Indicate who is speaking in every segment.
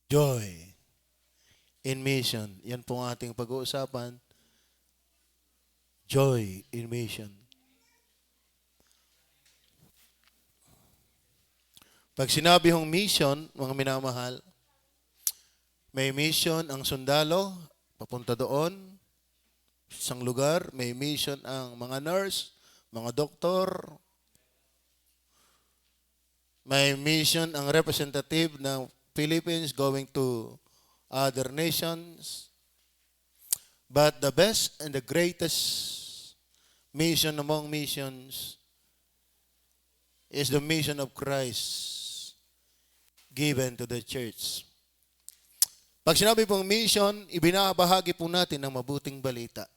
Speaker 1: Joy in mission. Yan po ang ating pag-uusapan. Joy in mission. Pag sinabi hong mission, mga minamahal, may mission ang sundalo, papunta doon, isang lugar. May mission ang mga nurse, mga doktor. May mission ang representative ng Philippines going to other nations. But the best and the greatest mission among missions is the mission of Christ given to the church. Pag sinabi pong mission, ibinabahagi po natin ang mabuting balita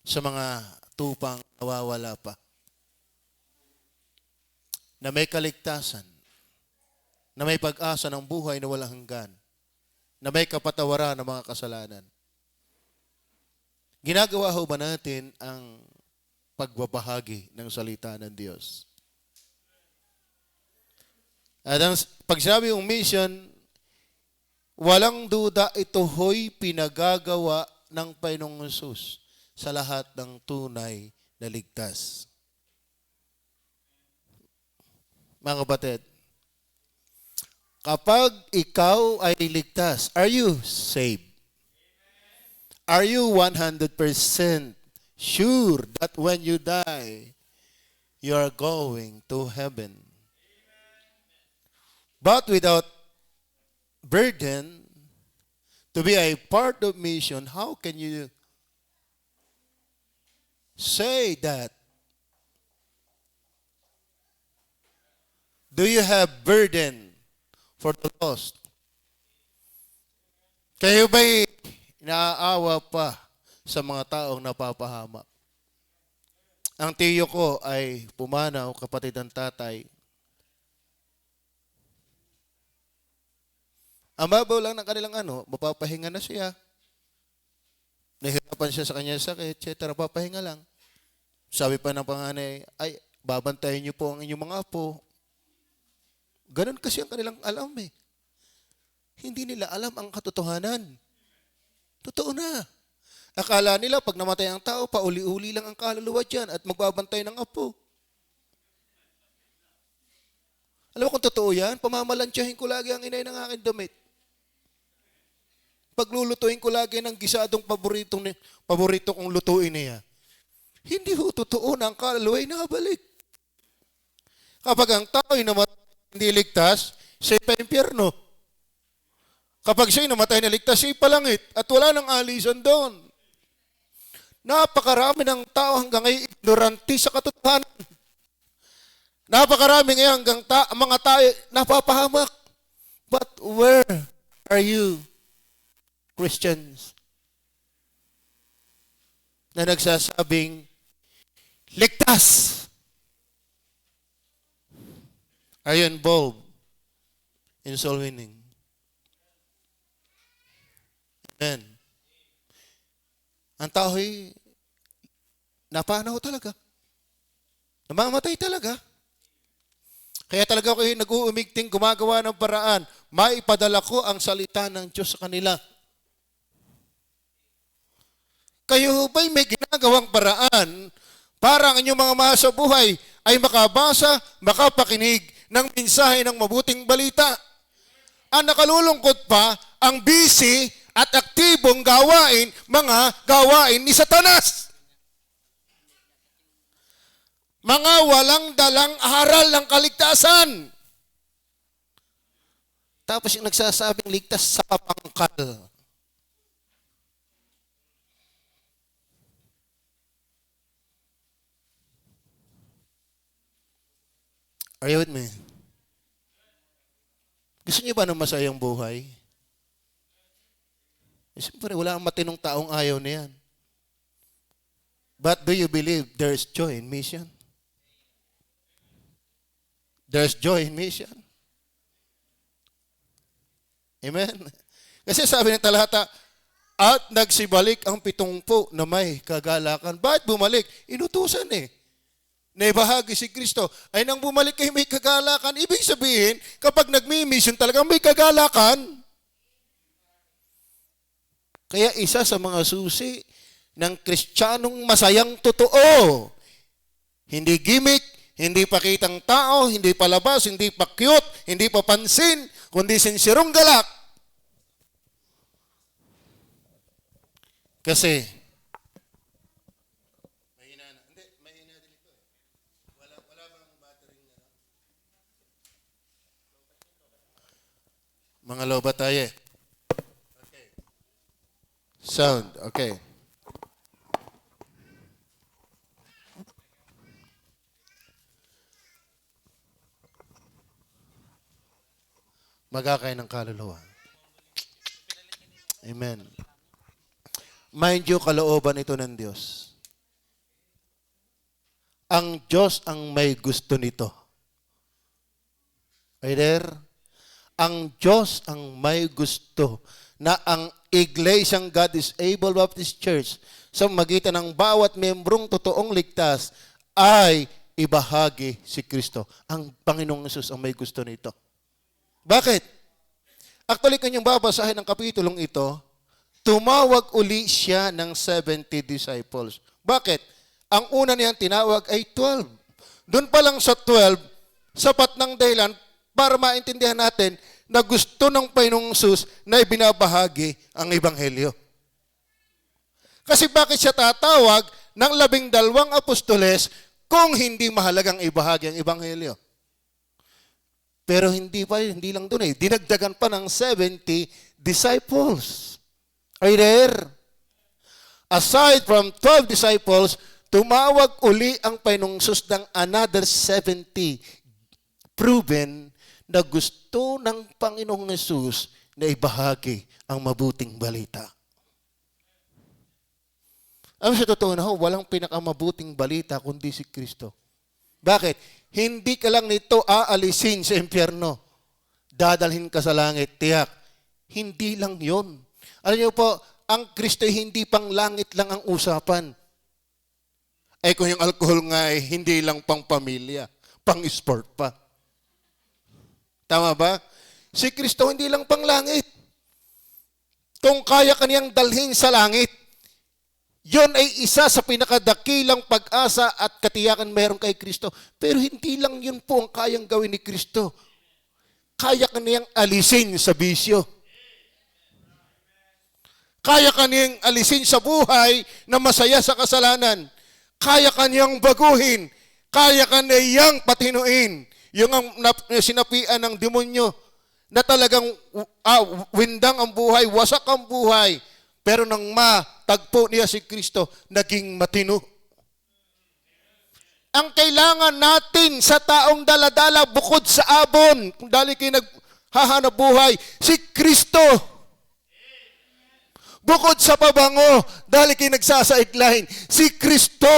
Speaker 1: sa mga tupang nawawala pa, na may kaligtasan, na may pag-asa ng buhay na walang hanggan, na may kapatawaran ng mga kasalanan. Ginagawa ho ba natin ang pagbabahagi ng salita ng Diyos? At pag sinabi yung mission, walang duda ito ho'y pinagagawa ng Panginoong Hesus sa lahat ng tunay na ligtas. Mga kapatid, kapag ikaw ay ligtas, are you saved? Are you 100% sure that when you die, you are going to heaven? But without burden, to be a part of mission, how can you say that? Do you have burden for the lost? Kayo ba'y naaawa pa sa mga taong napapahamak? Ang tiyo ko ay pumanaw, kapatid ng tatay. Ang babaw lang ng kanilang mapapahinga na siya. Nahirapan siya sa kanyang sakit, etc. Papahinga lang. Sabi pa ng panganay, ay, babantayan niyo po ang inyong mga apo. Ganon kasi ang kanilang alam eh. Hindi nila alam ang katotohanan. Totoo na. Akala nila pag namatay ang tao, pauli-uli lang ang kaluluwa dyan at magbabantay ng apo. Alam mo kung totoo yan? Pamamalansyahin ko lagi ang inay ng aking damit. Paglulutuin ko lagi ng gisadong paborito kong lutuin niya. Hindi ho totoo na ang kaluluwa ay nabalik. Kapag ang tao ay namatay, hindi ligtas, siya'y pa-impyerno. Kapag siya'y namatay na ligtas, siya'y palangit at wala nang alisan doon. Napakarami ng tao hanggang ngayon ignorante sa katotohanan. Napakarami ngayon hanggang mga tao napapahamak. But where are you, Christians, na nagsasabing ligtas? Are you involved in soul winning? Amen. Ang tao'y napanaw talaga. Namamatay talaga. Kaya talaga ako nag-uumigting gumagawa ng paraan. Maipadala ko ang salita ng Diyos sa kanila. Kayo ba'y may ginagawang paraan para ang inyong mga mahal sa buhay ay makabasa, makapakinig ng mensahe ng mabuting balita? Ang nakalulungkot pa, ang busy at aktibong gawain, mga gawain ni Satanas. Mga walang dalang aral ng kaligtasan. Tapos yung nagsasabing ligtas sa kapangkal. Are you with me? Gusto niyo ba ng masayang buhay? Siyempre, wala ang matinong taong ayaw na yan. But do you believe there's joy in mission? There's joy in mission. Amen? Kasi sabi ng talata, at nagsibalik ang 70 na may kagalakan. Bakit bumalik? Inutusan eh. Naibahagi si Kristo, ay nang bumalik kayo may kagalakan. Ibig sabihin, kapag nagmi-mission talagang may kagalakan. Kaya isa sa mga susi ng Kristiyanong masayang totoo, hindi gimmick, hindi pakitang tao, hindi palabas, hindi pa cute, hindi pa pansin, kundi sinsirong galak. Kasi, mahina na. Hindi, mahina din ito. Wala bang battery na? Mga loba tayo. Okay. Sound, okay. Magakay ng kaluluwa. Amen. Mind you, kalooban ito ng Diyos. Ang Diyos ang may gusto nito. Are you there? Ang Diyos ang may gusto na ang Iglesiang God is Able Baptist Church sa magitan ng bawat membrong totoong ligtas ay ibahagi si Kristo. Ang Panginoong Yesus ang may gusto nito. Bakit? Actually, kanyang babasahin ng kapitulong ito, tumawag uli siya ng 70 disciples. Bakit? Ang una niyang tinawag ay 12. Doon pa lang sa 12, sapat ng dahilan para maintindihan natin na gusto ng Panginoong Hesus na ibinabahagi ang Ebanghelyo. Kasi bakit siya tatawag ng 12 apostoles kung hindi mahalagang ibahagi ang Ebanghelyo? Pero hindi lang doon dinagdagan pa ng 70 disciples. Are you there? Aside from 12 disciples, tumawag uli ang Panginoong Hesus ng another 70 proven na gusto ng Panginoong Hesus na ibahagi ang mabuting balita. Ang sa totoo na walang pinakamabuting balita kundi si Kristo. Bakit? Hindi ka lang nito aalisin sa impyerno. Dadalhin ka sa langit, tiyak. Hindi lang yon. Alam niyo po, ang Kristo hindi pang langit lang ang usapan. Ay kung yung alcohol nga hindi lang pang pamilya, pang sport pa. Tama ba? Si Kristo hindi lang pang langit. Kung kaya kaniyang dalhin sa langit, yon ay isa sa pinakadakilang pag-asa at katiyakan meron kay Kristo. Pero hindi lang yun po ang kayang gawin ni Kristo. Kaya kaniyang alisin sa bisyo. Kaya kaniyang alisin sa buhay na masaya sa kasalanan. Kaya kaniyang baguhin. Kaya kaniyang patinuin. Yung ang sinapian ng demonyo na talagang windang ang buhay, wasak ang buhay. Pero nang matagpo niya si Kristo, naging matino. Ang kailangan natin sa taong daladala bukod sa abon, kung dali kayo naghahanap buhay, si Kristo. Bukod sa pabango, dali kayo nagsasaiklahin, si Kristo.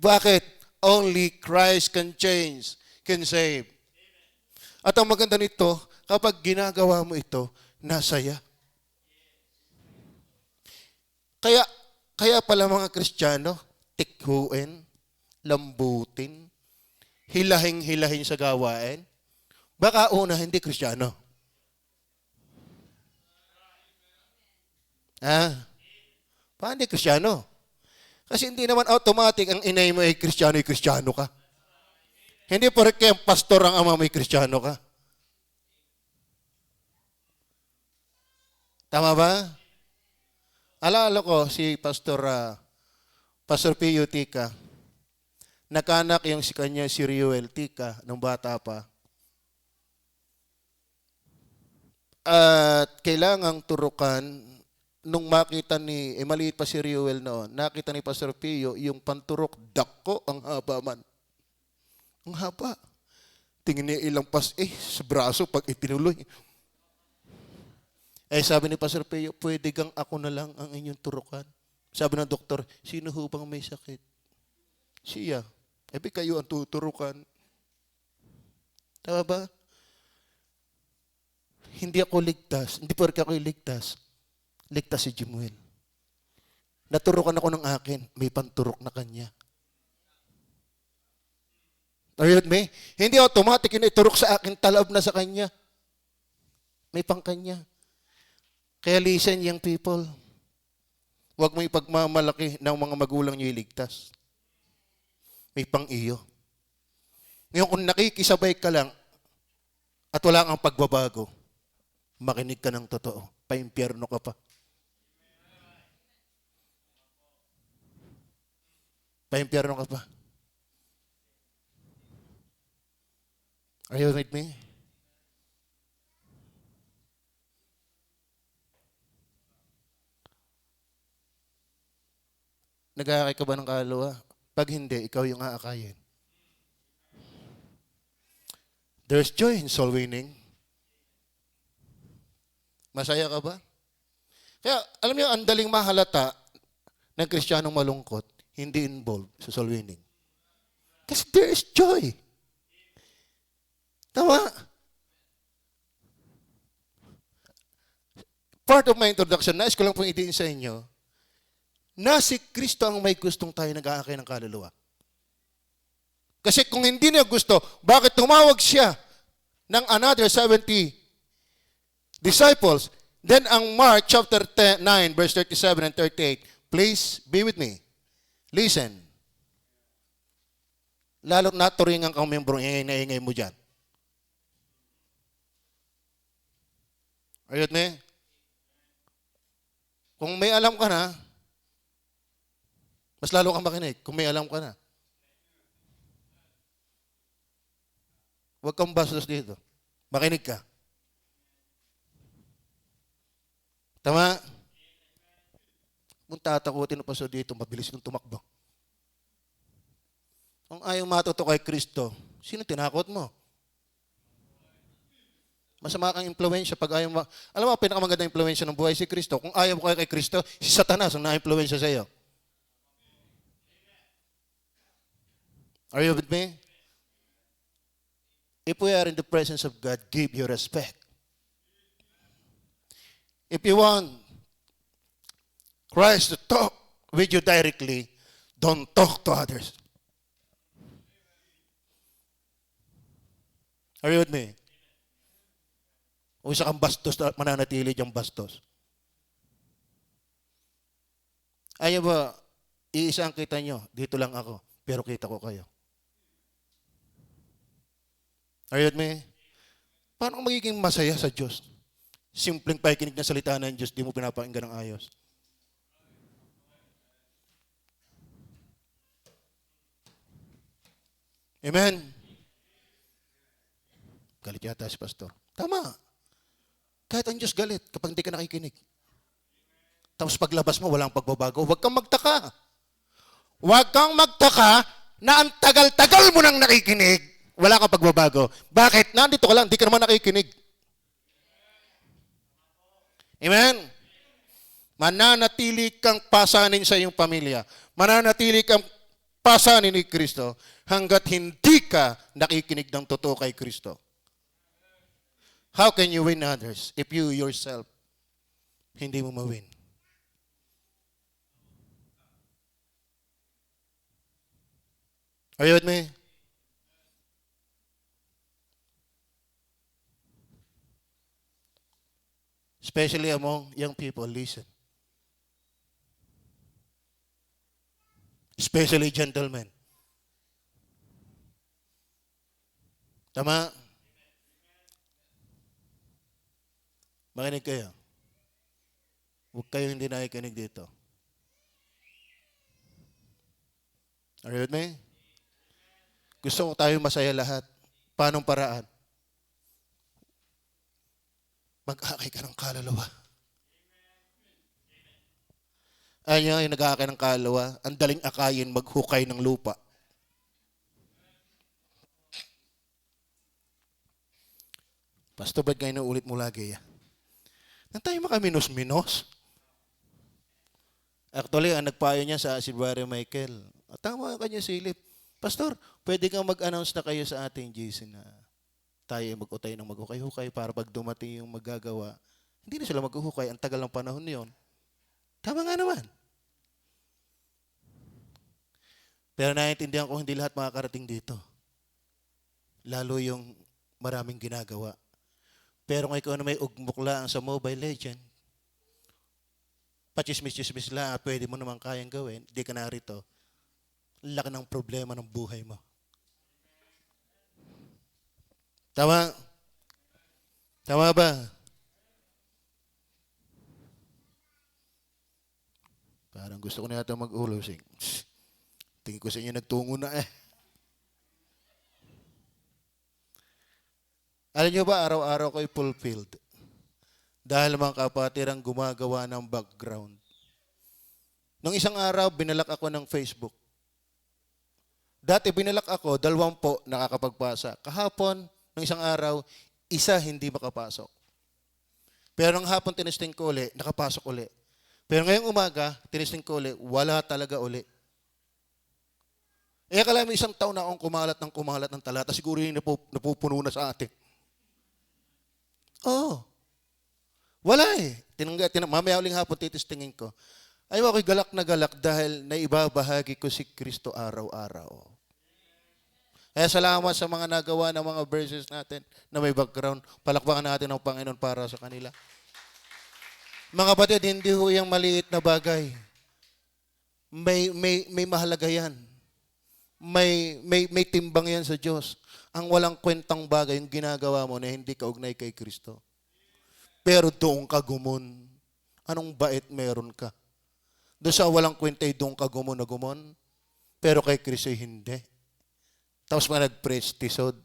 Speaker 1: Bakit? Only Christ can change, can save. At ang maganda nito, kapag ginagawa mo ito, nasaya. Kaya pala mga Kristiyano, tikhuin, lambutin, hilahin sa gawain. Baka una, hindi Kristiyano. Paano hindi Kristiyano? Kasi hindi naman automatic ang inay mo ay Kristiyano ka. Hindi porke ang pastor ang ama mo ay Kristiyano ka. Tama ba? Alala ko si Pastor Pio Tika. Nakanak yung si kanya si Riuel Tika nung bata pa. At kailangang turukan nung makita ni, maliit pa si Riuel noon, nakita ni Pastor Pio yung panturok, dako, ang haba man. Ang haba. Tingin niya ilang sa braso pag itinuloy. Sabi ni Pastor Pio, pwede kang ako na lang ang inyong turukan. Sabi ng doktor, sino ho bang may sakit? Siya. Kayo ang tuturukan. Tama ba? Hindi ako ligtas. Hindi porke ako ligtas. Ligtas si Jimuel. Naturukan ako ng akin. May panturok na kanya. Are you with me? Hindi automatic yun iturok sa akin, talab na sa kanya. May pang kanya. Kaya listen, young people. Huwag mo ipagmamalaki ng mga magulang niyo iligtas. May pang-iyo. Ngayon, kung nakikisabay ka lang at wala kang pagbabago, makinig ka ng totoo. Pa-impyerno ka pa. Pa-impyerno ka pa. Are you with me? Nag-aakay ka ba ng kaluluwa? Pag hindi, ikaw yung aakayin. There's joy in soul winning. Masaya ka ba? Kaya, alam niyo, ang daling mahalata ng Kristiyanong malungkot, hindi involved sa soul winning. Kasi there is joy. Tama? Part of my introduction, nais ko lang pong idiin sa inyo, na si Kristo ang may gustong tayo nag-aakay ng kaluluwa. Kasi kung hindi niya gusto, bakit tumawag siya ng another 70 disciples? Then ang Mark chapter 9, verse 37 and 38, please be with me. Listen. Lalo't naturingan kang membro, ingay mo dyan. Are you with me? Kung may alam ka na, mas lalo kang makinig kung may alam ka na. Huwag kang bastos dito. Makinig ka. Tama? Kung tatakutin mo pa sa dito, mabilis kong tumakbo. Kung ayaw matuto kay Kristo, sino tinakot mo? Masama kang impluensya pag ayaw mo. Alam mo, pinakamagandang impluensya ng buhay si Kristo. Kung ayaw mo kay Kristo, si Satanas ang na-impluensya sa iyo. Are you with me? If we are in the presence of God, give your respect. If you want Christ to talk with you directly, don't talk to others. Are you with me? O isa kang bastos at mananatili diyang bastos. Ayaw ba, iisa ang kita nyo, dito lang ako, pero kita ko kayo. Are you with me? Paano kang magiging masaya sa Diyos? Simpleng pakikinig ng salita ng Diyos, di mo pinapakinggan ng ayos. Amen? Galit yata si pastor. Tama. Kahit ang Diyos galit kapag hindi ka nakikinig. Tapos paglabas mo, walang pagbabago. Huwag kang magtaka. Huwag kang magtaka na ang tagal-tagal mo nang nakikinig, wala kang pagbabago. Bakit? Nandito ka lang, hindi ka naman nakikinig. Amen? Mananatili kang pasanin sa iyong pamilya. Mananatili kang pasanin ni Kristo hanggat hindi ka nakikinig ng totoo kay Kristo. How can you win others if you yourself hindi mo mawin? Are you with me? Especially among young people, listen. Especially gentlemen. Tama? Makinig kayo. Huwag kayo hindi nakikinig dito. Are you with me? Gusto ko tayo masaya lahat. Paanong paraan? Mag-akay ka ng kaluluwa. Ayun yung nag-aakay ng kaluluwa, ang daling akayin maghukay ng lupa. Pastor, ba't kayo naulit mo lagi? Nang tayo makaminos-minos. Actually, ang nagpayo niya sa si Brother Michael. Tama ang kanya silip. Pastor, pwede kang mag-announce na kayo sa ating GC na tayo mag-utay ng maghukay-hukay para pag dumating yung magagawa, hindi na sila maghuhukay. Ang tagal ng panahon niyon. Tama nga naman. Pero naiintindihan ko hindi lahat makakarating dito. Lalo yung maraming ginagawa. Pero kung ikaw na may ugmuklaan sa Mobile Legend, pachismis-chismis lang at pwede mo naman kayang gawin, di ka narito. Laki ng problema ng buhay mo. Tama? Tama ba? Parang gusto ko na yata mag-ulo. Tingin ko sa inyo nagtungo na eh. Alam nyo ba, araw-araw ko'y fulfilled. Dahil mga kapatid ang gumagawa ng background. Nung isang araw, binalak ako ng Facebook. Dati binalak ako, 20 nakakapagpasa. Kahapon, nung isang araw, 1 hindi makapasok. Pero nung hapon tinesting ko uli, nakapasok uli. Pero ngayong umaga, tinesting ko uli, wala talaga uli. Kala mo 1 taon na akong kumalat ng talata, siguro yung napupuno na sa atin. Wala eh. Mamaya uling hapon titistingin ko. Ay, ako'y galak na galak dahil naibabahagi ko si Kristo araw-araw. Kaya salamat sa mga nagawa ng mga verses natin na may background. Palakpakan natin ang Panginoon para sa kanila. Mga kapatid, hindi ho yung maliit na bagay. May mahalaga yan. May timbang yan sa Diyos. Ang walang kwentang bagay yung ginagawa mo na hindi kaugnay kay Kristo. Pero doon ka gumon. Anong bait meron ka? Doon sa walang kwenta, doon ka gumon na gumon. Pero kay Kristo hindi. Tapos pa nag-preach tisod.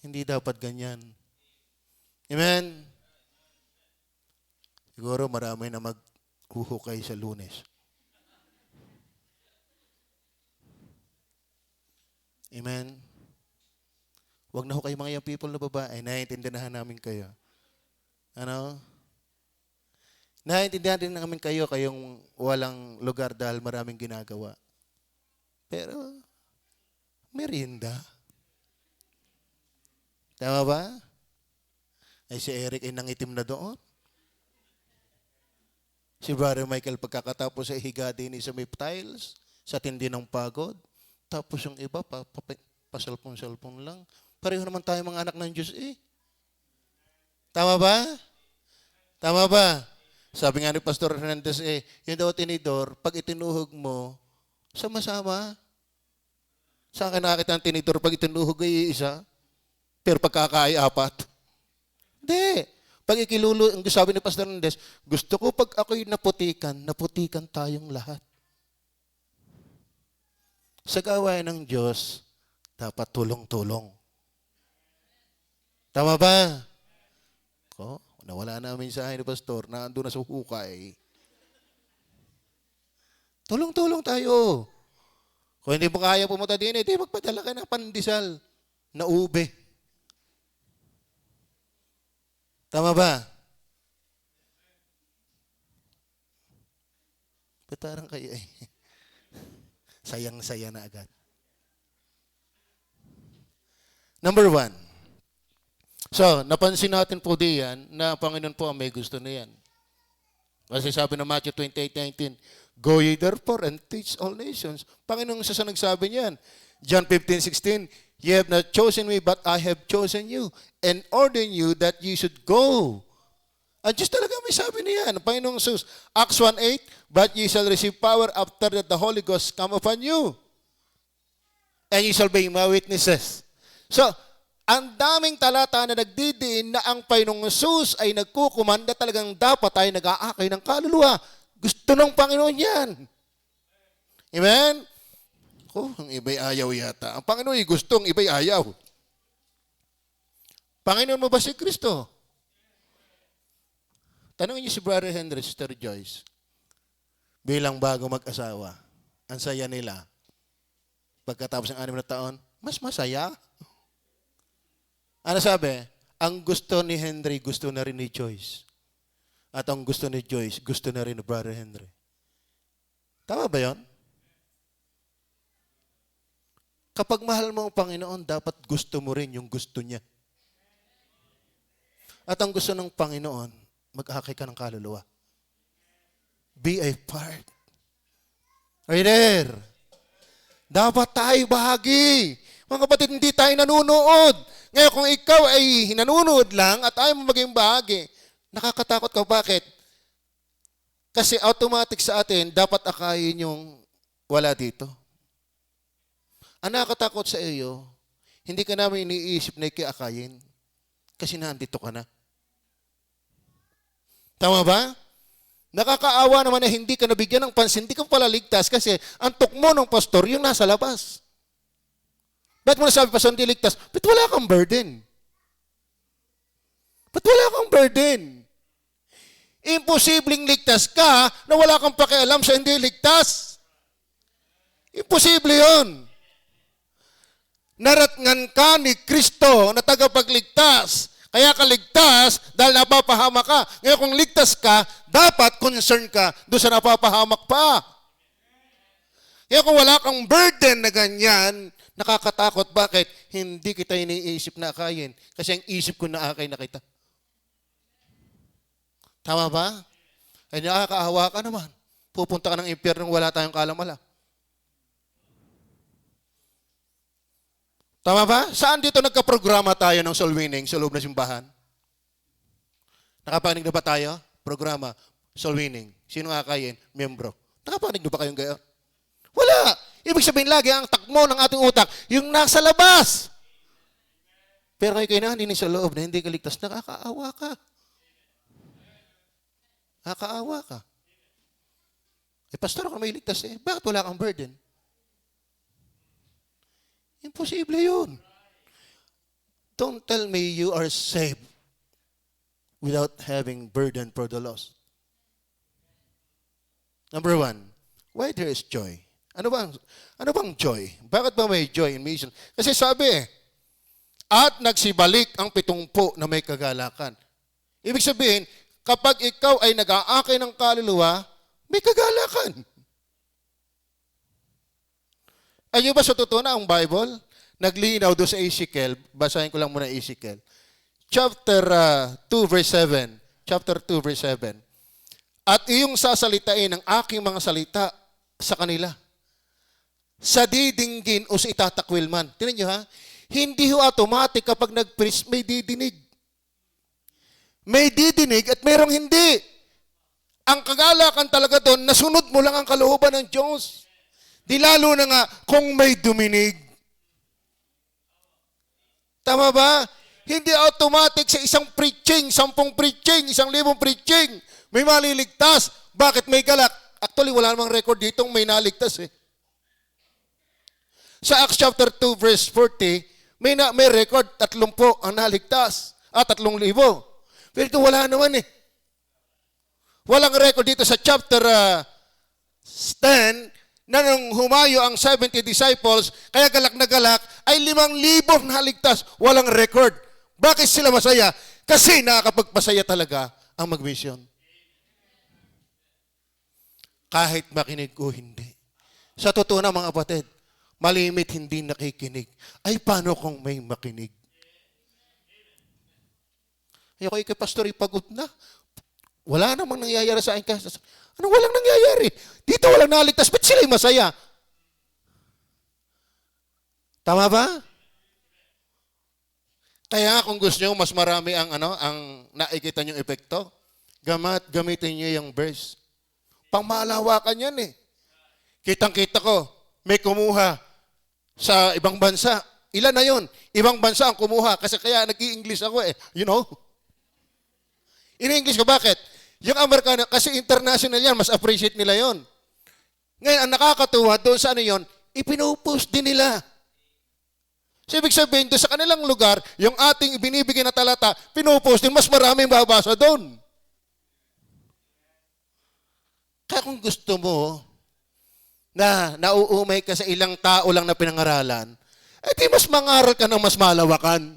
Speaker 1: Hindi dapat ganyan. Amen? Siguro marami na maghuhukay sa Lunes. Amen? Huwag na ho kayo mga young people na babae. Naiintindihan namin kayo. Ano? Naiintindihan din namin kayo, kayong walang lugar dahil maraming ginagawa. Pero, merienda. Tama ba? Ay si Eric ay nangitim na doon. Si Brother Michael pagkakatapos ay higa din sa may tiles, sa tindi ng pagod. Tapos yung iba, pasalpong-salpong lang. Pareho naman tayo mga anak ng Diyos eh. Tama ba? Tama ba? Sabi nga ni Pastor Hernandez yung daw tinidor, pag itinuhog mo, sama-sama. Saan ka nakakita ng tinidor pag itinuhog ay isa? Pero pagkakaay 4. Hindi. Pag ikilulo, ang sabi ni Pastor Hernandez, gusto ko pag ako'y naputikan tayong lahat. Sa gawain ng Diyos, dapat tulong-tulong. Tama ba? Nawala na ang mensahe ni Pastor na ando na sa hukay. Tulong-tulong tayo. Kung hindi mo kaya pumunta din, di magpadala ka ng pandesal na ube. Tama ba? Parang kayo eh. Sayang-saya na agad. Number 1. So, napansin natin po diyan na Panginoon po ang may gusto na yan. Kasi sabi ng Matthew 28:19, Go ye therefore and teach all nations. Panginoon sa nagsabi niyan. John 15:16, Ye have not chosen me, but I have chosen you and ordained you that you should go. Ang Diyos talaga may sabi niyan. Panginoong Jesus. Acts 1:8, But ye shall receive power after that the Holy Ghost come upon you. And ye shall be my witnesses. So, ang daming talata na nagdidiin na ang Panginoong Jesus ay nagkukumanda, talagang dapat tayo nag-aakay ng kaluluwa. Gusto ng Panginoon yan. Amen? Ang iba'y ayaw yata. Ang Panginoon ay gusto, ang iba'y ayaw. Panginoon mo ba si Kristo? Tanungin niyo si Brother Henry, Sister Joyce. Bilang bago mag-asawa, ang saya nila. Pagkatapos ng 6 na taon, mas masaya. Ano sabi? Ang gusto ni Henry, gusto na rin ni Joyce. At ang gusto ni Joyce, gusto na rin ni Brother Henry. Tama ba yun? Kapag mahal mo ang Panginoon, dapat gusto mo rin yung gusto niya. At ang gusto ng Panginoon, mag-akay ka ng kaluluwa. Be a part. Right there. Dapat tayo bahagi. Mga kapatid, hindi tayo nanunood. Ngayon, kung ikaw ay nanonood lang at ayaw mo maging bahagi, Nakakatakot ka. Bakit? Kasi automatic sa atin, dapat akayin yung wala dito. Ang nakakatakot sa iyo, hindi ka namin iniisip na ikiakayin. Kasi nandito ka na. Tama ba? Nakakaawa naman na hindi ka nabigyan ng pansin, hindi ka pala ligtas kasi ang tukmo ng pastor yung nasa labas. Ba't mo nasabi, pastor, hindi ligtas? Ba't wala kang burden? Ba't wala kang burden? Imposibleng ligtas ka na wala kang pakialam sa hindi ligtas. Imposible yun. Naratngan ka ni Kristo na tagapagligtas. Kaya ka ligtas dahil napapahama ka. Ngayon kung ligtas ka, dapat concern ka doon sa napapahamak pa. Kaya kung wala kang burden na ganyan, nakakatakot. Bakit? Hindi kita iniisip na akayin. Kasi ang isip ko na akay na kita. Tama ba? Ay nakakaawa ka naman. Pupunta ka ng impyerno wala tayong kalamala. Tama ba? Saan dito nagka-programa tayo ng soul winning sa loob ng simbahan? Nakapanig na ba tayo? Programa, soul winning. Sino akayin? Membro. Nakapanig na ba kayong gayon? Wala. Ibig sabihin lagi, ang takmo ng ating utak, yung nasa labas. Pero kayo na, hindi sa loob na hindi ka ligtas, nakakaawa ka. Nakakaawa ka. Pastor, ako may ligtas eh. Bakit wala kang burden? Imposible yun. Don't tell me you are saved without having burden for the lost. Number 1, why there is joy? Ano bang joy? Bakit ba may joy in mission? Kasi sabi at nagsibalik ang 70 na may kagalakan. Ibig sabihin, kapag ikaw ay nag-aakay ng kaluluwa, may kagalakan. Ayun ba sa totoo na ang Bible? Naglinaw doon sa Ezekiel. Basahin ko lang muna Ezekiel. Chapter 2 verse 7. Chapter 2 verse 7. At iyong sasalitain ang aking mga salita sa kanila. Sa didinggin o sa itatakwil man. Tingnan nyo ha? Hindi ho automatic kapag nag-preach, may didinig. May didinig at mayroong hindi. Ang kagalakan talaga doon, nasunod mo lang ang kalooban ng Diyos. Di lalo na nga kung may duminig. Tama ba? Hindi automatic sa isang preaching, 10 preaching, 1,000 preaching, may maliligtas. Bakit may galak? Actually, wala namang record ditong may naligtas eh. Sa Acts chapter 2 verse 40, may record 30 ang naligtas. 3,000. Pero ito wala naman eh. Walang record dito sa chapter 10 na nung humayo ang 70 disciples, kaya galak na galak, ay 5,000 naligtas. Walang record. Bakit sila masaya? Kasi nakakapagpasaya talaga ang mag-mission. Kahit makinig o hindi. Sa totoo na mga kapatid, malimit hindi nakikinig. Ay paano kung may makinig? Ayoko kay pastor, ipagod na. Wala namang nangyayari sa akin. Ano walang nangyayari? Dito walang naligtas. Ba't sila'y masaya? Tama ba? Kaya kung gusto nyo mas marami ang nakikita nyong epekto, gamitin nyo yung verse. Pangmalawakan yan eh. Kitang-kita ko, may kumuha sa ibang bansa. Ilan na yun? Ibang bansa ang kumuha. Kasi kaya nag-i-English ako eh. You know? In-English ko, bakit? Yung Amerikano, kasi international yan, mas appreciate nila yon. Ngayon, ang nakakatuwa doon sa yon, ipinupost din nila. So, ibig sabihin, doon sa kanilang lugar, yung ating binibigyan na talata, pinupost din, mas maraming babasa doon. Kaya kung gusto mo, na nauumay ka sa ilang tao lang na pinangaralan, di mas mangaral ka ng mas malawakan.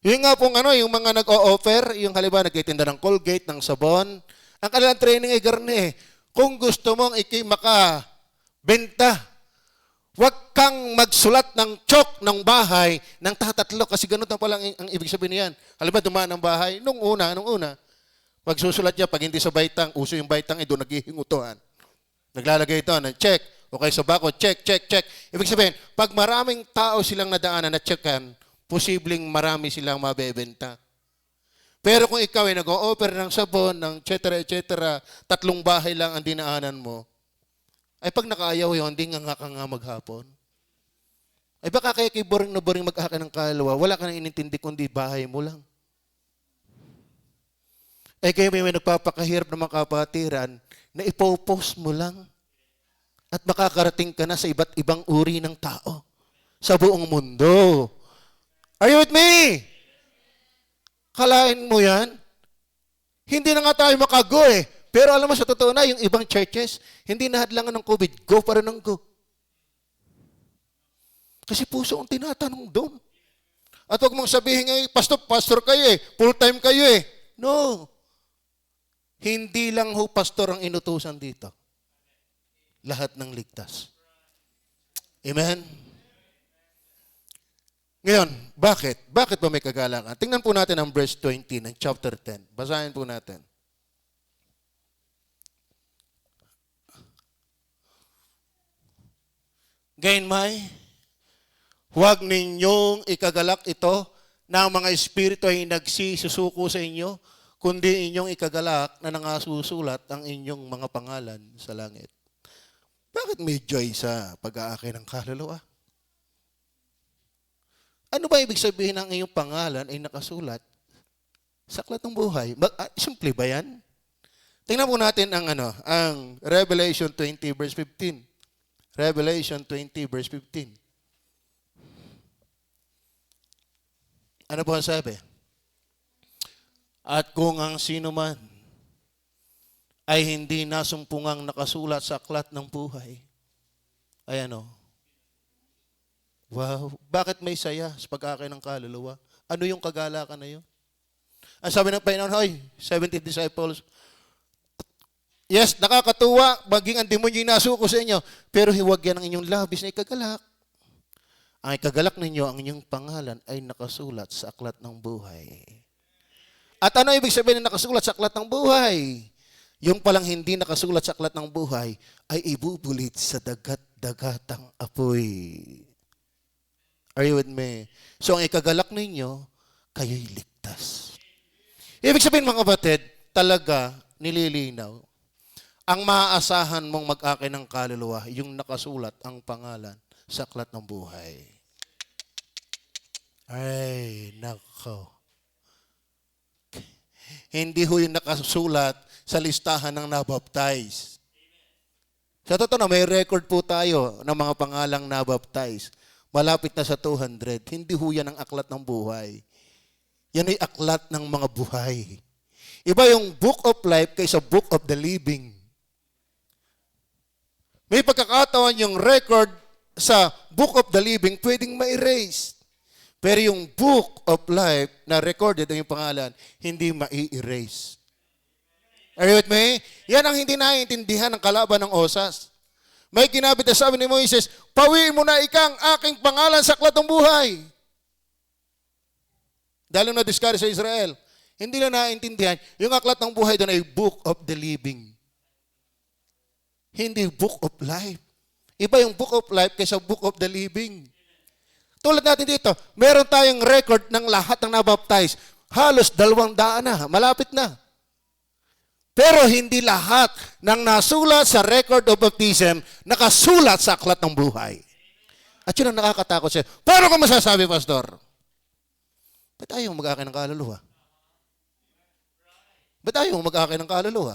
Speaker 1: Yung nga pong yung mga nag-o-offer, yung halimbawa nagtitinda ng Colgate, ng sabon, ang kanilang training ay garne. Kung gusto mong makabenta, huwag kang magsulat ng chalk ng bahay ng tatatlo kasi ganun na palang ang ibig sabihin niyan. Halimbawa dumaan ng bahay, nung una, magsusulat niya, pag hindi sa baitang, uso yung baitang, doon naghihingutuhan. Naglalagay ito ng check, o kaya sa bako, check. Ibig sabihin, pag maraming tao silang nadaanan na checkan, posibleng marami silang mabebenta. Pero kung ikaw ay nag-o-offer ng sabon, ng etc., 3 bahay lang ang dinaanan mo, ay pag nakaayaw yun, hindi nga ka nga maghapon. Ay baka kaya kay boring na boring mag-aka ng kaluluwa, wala ka nang inintindi kundi bahay mo lang. Ay kayo may nagpapakahirap ng mga kapatiran na ipopost mo lang at makakarating ka na sa iba't ibang uri ng tao sa buong mundo. Are you with me? Kalain mo yan? Hindi na nga tayo makago eh. Pero alam mo, sa totoo na, yung ibang churches, hindi nahadlangan ng COVID. Go para ng go. Kasi puso ang tinatanong doon. At huwag mong sabihin ngayon, pastor kayo eh. Full-time kayo eh. No. Hindi lang ho pastor ang inutusan dito. Lahat ng ligtas. Amen? Ngayon, bakit? Bakit ba may kagalakan? Tingnan po natin ang verse 20 ng chapter 10. Basahin po natin. Gayunmay, huwag ninyong ikagalak ito na ang mga espiritu ay nagsisusuko sa inyo, kundi inyong ikagalak na nangasusulat ang inyong mga pangalan sa langit. Bakit may joy sa pag-aakay ng kaluluwa? Ano ba ibig sabihin ng iyong pangalan ay nakasulat sa aklat ng buhay? Simple ba yan? Tingnan po natin ang Revelation 20 verse 15. Revelation 20 verse 15. Ano po ang sabi? At kung ang sino man ay hindi nasumpungang nakasulat sa aklat ng buhay, ay ano? Wow. Bakit may saya sa pag-aakay ng kaluluwa? Ano yung kagalakan na yun? Ang sabi ng Panginoon, hoy, 70 disciples, yes, nakakatuwa, maging ang demonyo yung nasuko sa inyo, pero huwag yan ang inyong labis na ikagalak. Ang ikagalak ninyo, ang inyong pangalan ay nakasulat sa aklat ng buhay. At ano ibig sabihin na nakasulat sa aklat ng buhay? Yung palang hindi nakasulat sa aklat ng buhay ay ibubulit sa dagat-dagatang apoy. Are you with me? So, ang ikagalak ninyo, kayo'y ligtas. Ibig sabihin, mga kapatid, talaga nililinaw. Ang maaasahan mong mag-akay ng kaluluwa, yung nakasulat ang pangalan sa aklat ng buhay. Ay, nako. Hindi ho yung nakasulat sa listahan ng nabaptize. Sa totoo na, may record po tayo ng mga pangalang nabaptize. Malapit na sa 200. Hindi ho yan ang aklat ng buhay. Yan ay aklat ng mga buhay. Iba yung book of life kaysa book of the living. May pagkakataon yung record sa book of the living pwedeng ma-erase. Pero yung book of life na recorded ang yung pangalan, hindi ma-erase. Are you with me? Yan ang hindi naiintindihan ng kalaban ng osas. May kinabit na sabi ni Moises, pawiin mo na ikang aking pangalan sa aklat ng buhay. Dahil na discourage sa Israel, hindi na naiintindihan, yung aklat ng buhay doon ay book of the living. Hindi book of life. Iba yung book of life kaysa book of the living. Tulad natin dito, meron tayong record ng lahat ng nabaptize. Halos 200 na, malapit na. Pero hindi lahat ng nasulat sa record of baptism nakasulat sa aklat ng buhay. At yun ang nakakatakot siya. Paano ko masasabi, Pastor? Ba't ayaw mag-aakay ng kaluluwa? Ba't ayaw mag-aakay ng kaluluwa?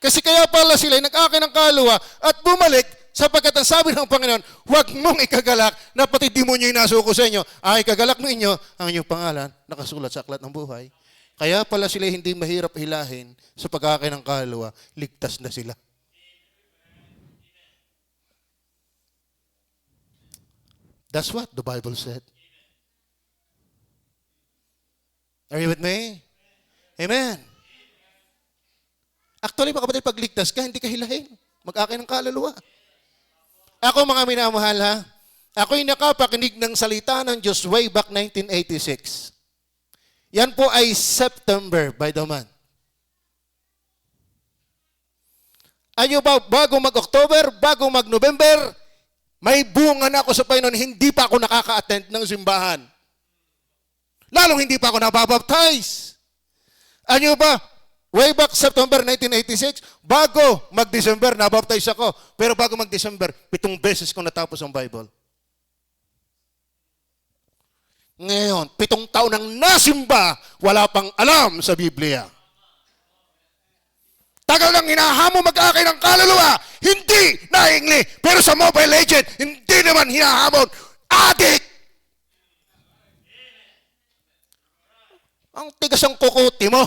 Speaker 1: Kasi kaya pala sila nag-aakay ng kaluluwa at bumalik sapagkat ang sabi ng Panginoon, huwag mong ikagalak na pati demonyo yung nasuko sa inyo. Ay, ikagalak ninyo ang inyong pangalan nakasulat sa aklat ng buhay. Kaya pala sila hindi mahirap hilahin sa pag-aakay ng kaluluwa, ligtas na sila. That's what the Bible said. Are you with me? Amen. Actually, mga kapatid, pag ligtas ka, hindi ka hilahin. Mag-aakay ng kaluluwa. Ako, mga minamahal, ha? Ako'y nakapakinig ng salita ng Diyos way back 1986. Yan po ay September by the month. Ano ba, bago mag-October, bago mag-November, may bunga na ako sa Panginoon, hindi pa ako nakaka-attend ng simbahan. Lalong hindi pa ako nababaptize. Ano ba? Way back September 1986, bago mag-December, nabaptize ako. Pero bago mag-December, 7 beses ko natapos ang Bible. Ngayon, 7 taon nang nasimba, wala pang alam sa Biblia. Tagal nang hinahamo mag-akay ng kaluluwa, hindi naingli. Pero sa Mobile Legend, hindi naman hinahamon. Adik! Ang tigas ang kukuti mo.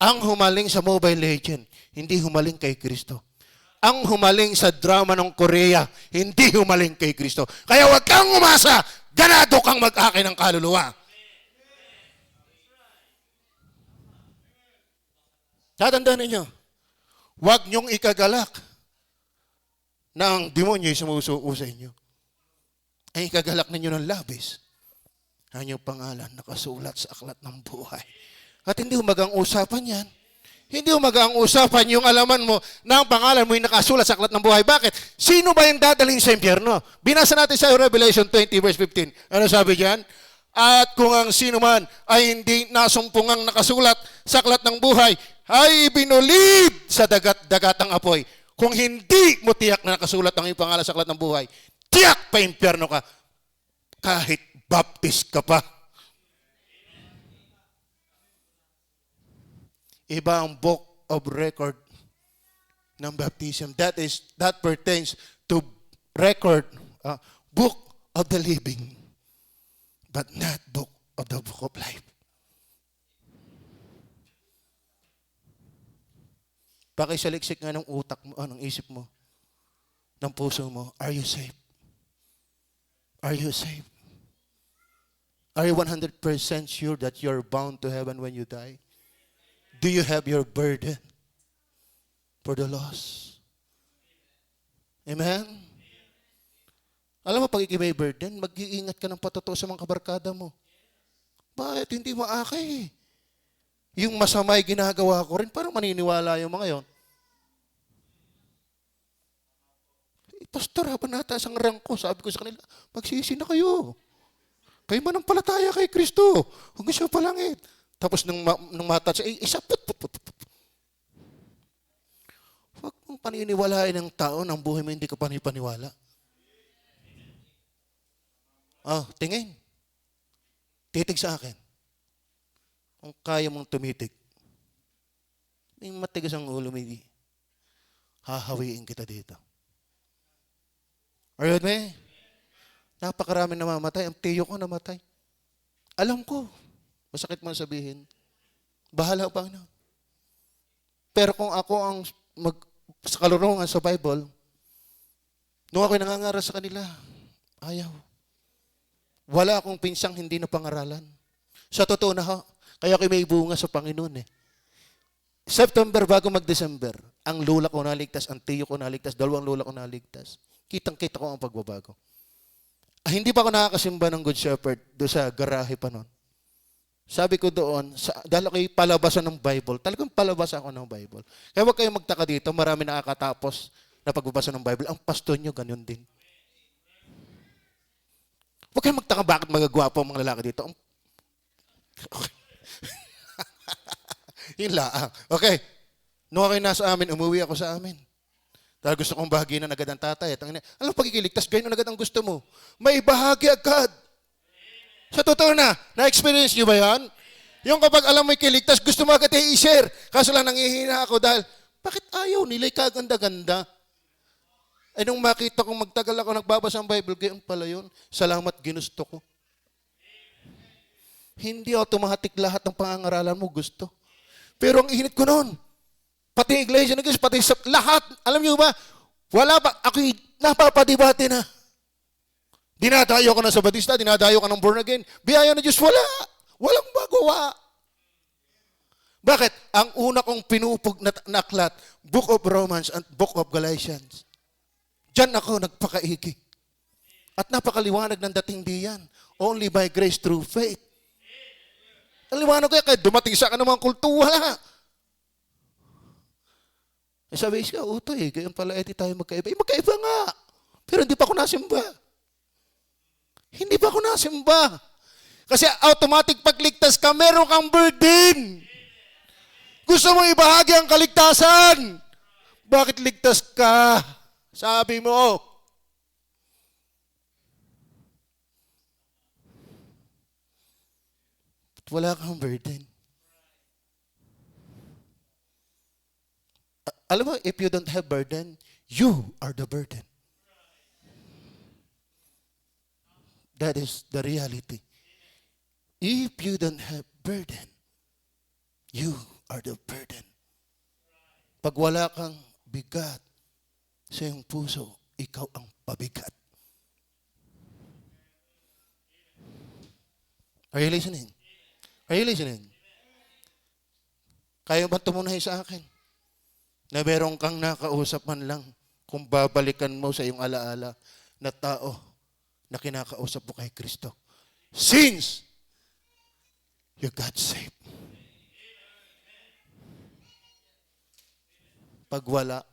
Speaker 1: Ang humaling sa Mobile Legend, hindi humaling kay Kristo. Ang humaling sa drama ng Korea, hindi humaling kay Kristo. Kaya huwag kang umasa, ganado kang mag-akin ng kaluluwa. Tatandaan ninyo, huwag niyong ikagalak na ang demonyo ay sumusuko sa inyo. Ay ikagalak ninyo ng labis. Ang inyong pangalan nakasulat sa aklat ng buhay. At hindi umagang usapan yan. Hindi umagang usapan yung alaman mo na ang pangalan mo ay nakasulat sa aklat ng buhay. Bakit? Sino ba yung dadalhin sa impyerno? Binasa natin sa Revelation 20 verse 15. Ano sabi diyan? At kung ang sino man ay hindi nasumpungang nakasulat sa aklat ng buhay, ay binulid sa dagat-dagatang apoy. Kung hindi mo tiyak na nakasulat ang iyong pangalan sa aklat ng buhay, tiyak pa impyerno ka. Kahit baptist ka pa. Iba ang book of record ng baptism. That pertains to record, book of the living, but not book of the book of life. Pakisaliksik nga ng utak mo, ng isip mo, ng puso mo. Are you saved? Are you saved? Are you 100% sure that you're bound to heaven when you die? Do you have your burden for the lost? Amen? Alam mo, pag may burden, mag-iingat ka ng patotoo sa mga kabarkada mo. Bakit? Hindi maakay. Yung masamay ginagawa ko rin, parang maniniwala yung mga yon. Pastor, habang nataas ang rank ko, sabi ko sa kanila, magsisi na kayo. Kayo manampalataya kay Kristo. Huwag siya palangit. Tapos nung matouch, isa put. Huwag mong paniniwalain ng tao ng buhay mo hindi ka panipaniwala. Tingin. Titig sa akin. Kung kaya mong tumitig. May matigas ang ulo, may hahawiin kita dito. Are you with me? Napakarami namamatay. Ang tiyo ko namatay. Alam ko. Masakit man sabihin. Bahala pa na. Pero kung ako ang sa kalurungan sa Bible, nung ako'y nangangaral sa kanila, ayaw. Wala akong pinsang hindi na pangaralan. Sa totoo na ho, kaya ako'y may bunga sa Panginoon eh. September bago mag-December, ang lula ko naligtas, ang tiyo ko naligtas, 2 lula ko naligtas. Kitang-kita ko ang pagbabago. Hindi pa ako nakakasimba ng Good Shepherd doon sa garahe pa noon. Sabi ko doon, dahil ako'y palabasan ng Bible, talagang palabas ako ng Bible. Kaya huwag kayong magtaka dito, marami nakakatapos na pagbabasa ng Bible. Ang pastor nyo, ganyan din. Huwag kayong magtaka bakit magagwapo ang mga lalaki dito. Okay. Yun lang. Okay. Nung ako'y nasa amin, umuwi ako sa amin. Dahil gusto kong bahaginan agad ang tatay. Alam, pagkikiligtas, ganyan agad ang gusto mo. May bahagi agad. Sa totoo na-experience nyo ba yan? Yung kapag alam mo'y kiligtas, gusto mo agad i-share. Kaso lang nangihina ako dahil, bakit ayaw nila kaganda-ganda? Nung makita kong magtagal ako nagbabasa ng Bible, gayon pala yun. Salamat, ginusto ko. Hindi automatic lahat ng pangangaralan mo gusto. Pero ang init ko noon, pati iglesia ng Diyos, pati sa lahat, alam niyo ba, wala ba, ako'y napapadibate na. Dinadayo ka na sa Batista, dinadayo ka ng born again. Biyaya ng Diyos, wala. Walang magawa. Bakit? Ang una kong pinupog na aklat, Book of Romans and Book of Galatians. Diyan ako nagpakaigi. At napakaliwanag ng dating diyan. Only by grace through faith. Ang liwanag kaya, kahit dumating sa kanamang kulto, wala. Sabi ka, utoy, gayon pala, tayo magkaiba. Magkaiba nga. Pero hindi pa ako nasimba. Hindi pa ako nasimba. Kasi automatic pagligtas ka, meron kang burden. Gusto mo ibahagi ang kaligtasan. Bakit ligtas ka? Sabi mo. Wala kang burden. Alam mo, if you don't have burden, you are the burden. That is the reality. If you don't have burden, you are the burden. Pag wala kang bigat sa iyong puso, ikaw ang pabigat. Are you listening? Are you listening? Kaya ba tumunahin sa akin? Na meron kang nakausap man lang kung babalikan mo sa iyong alaala na tao na kinakausap mo kay Kristo. Since you got saved. Pag wala,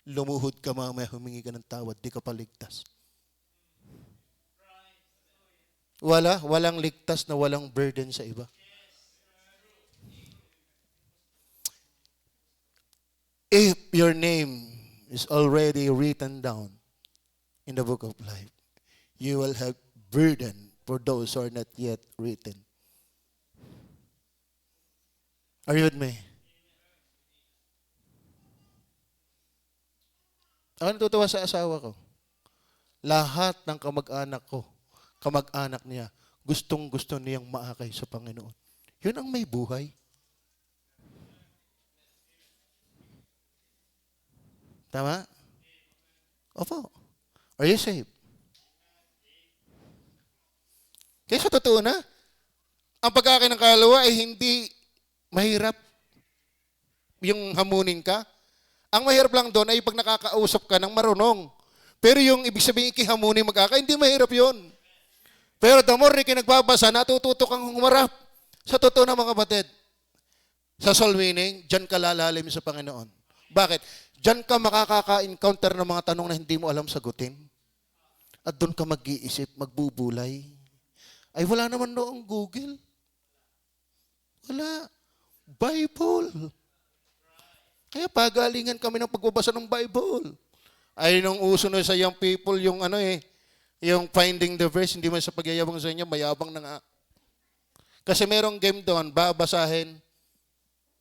Speaker 1: lumuhod ka mamaya, humingi ka ng tawad, di ka paligtas. Walang ligtas na walang burden sa iba. If your name is already written down in the book of life, you will have burden for those who are not yet written. Are you with me? Ako natutuwa sa asawa ko. Lahat ng kamag-anak niya, gustong-gusto niyang maakay sa Panginoon. Yun ang may buhay. Tama? Opo. Are you saved? Kaya sa totoo na, ang pag-aakay ng kaluluwa ay hindi mahirap yung hamunin ka. Ang mahirap lang doon ay pag nakakausap ka ng marunong. Pero yung ibig sabihin ikihamunin mag-aakay, hindi mahirap yun. Pero the more na kinagbabasa, natututo kang humarap. Sa totoo na mga kapatid, sa soul winning, dyan ka lalalim sa Panginoon. Bakit? Diyan ka makaka-encounter ng mga tanong na hindi mo alam sagutin. At doon ka mag-iisip, magbubulay. Ay wala naman noong Google. Wala. Bible. Kaya pagalingan kami ng pagbabasa ng Bible. Ay nung uso na sa young people, yung yung finding the verse, hindi man sa pagyayabang sa inyo, mayabang na nga. Kasi merong game doon, babasahin,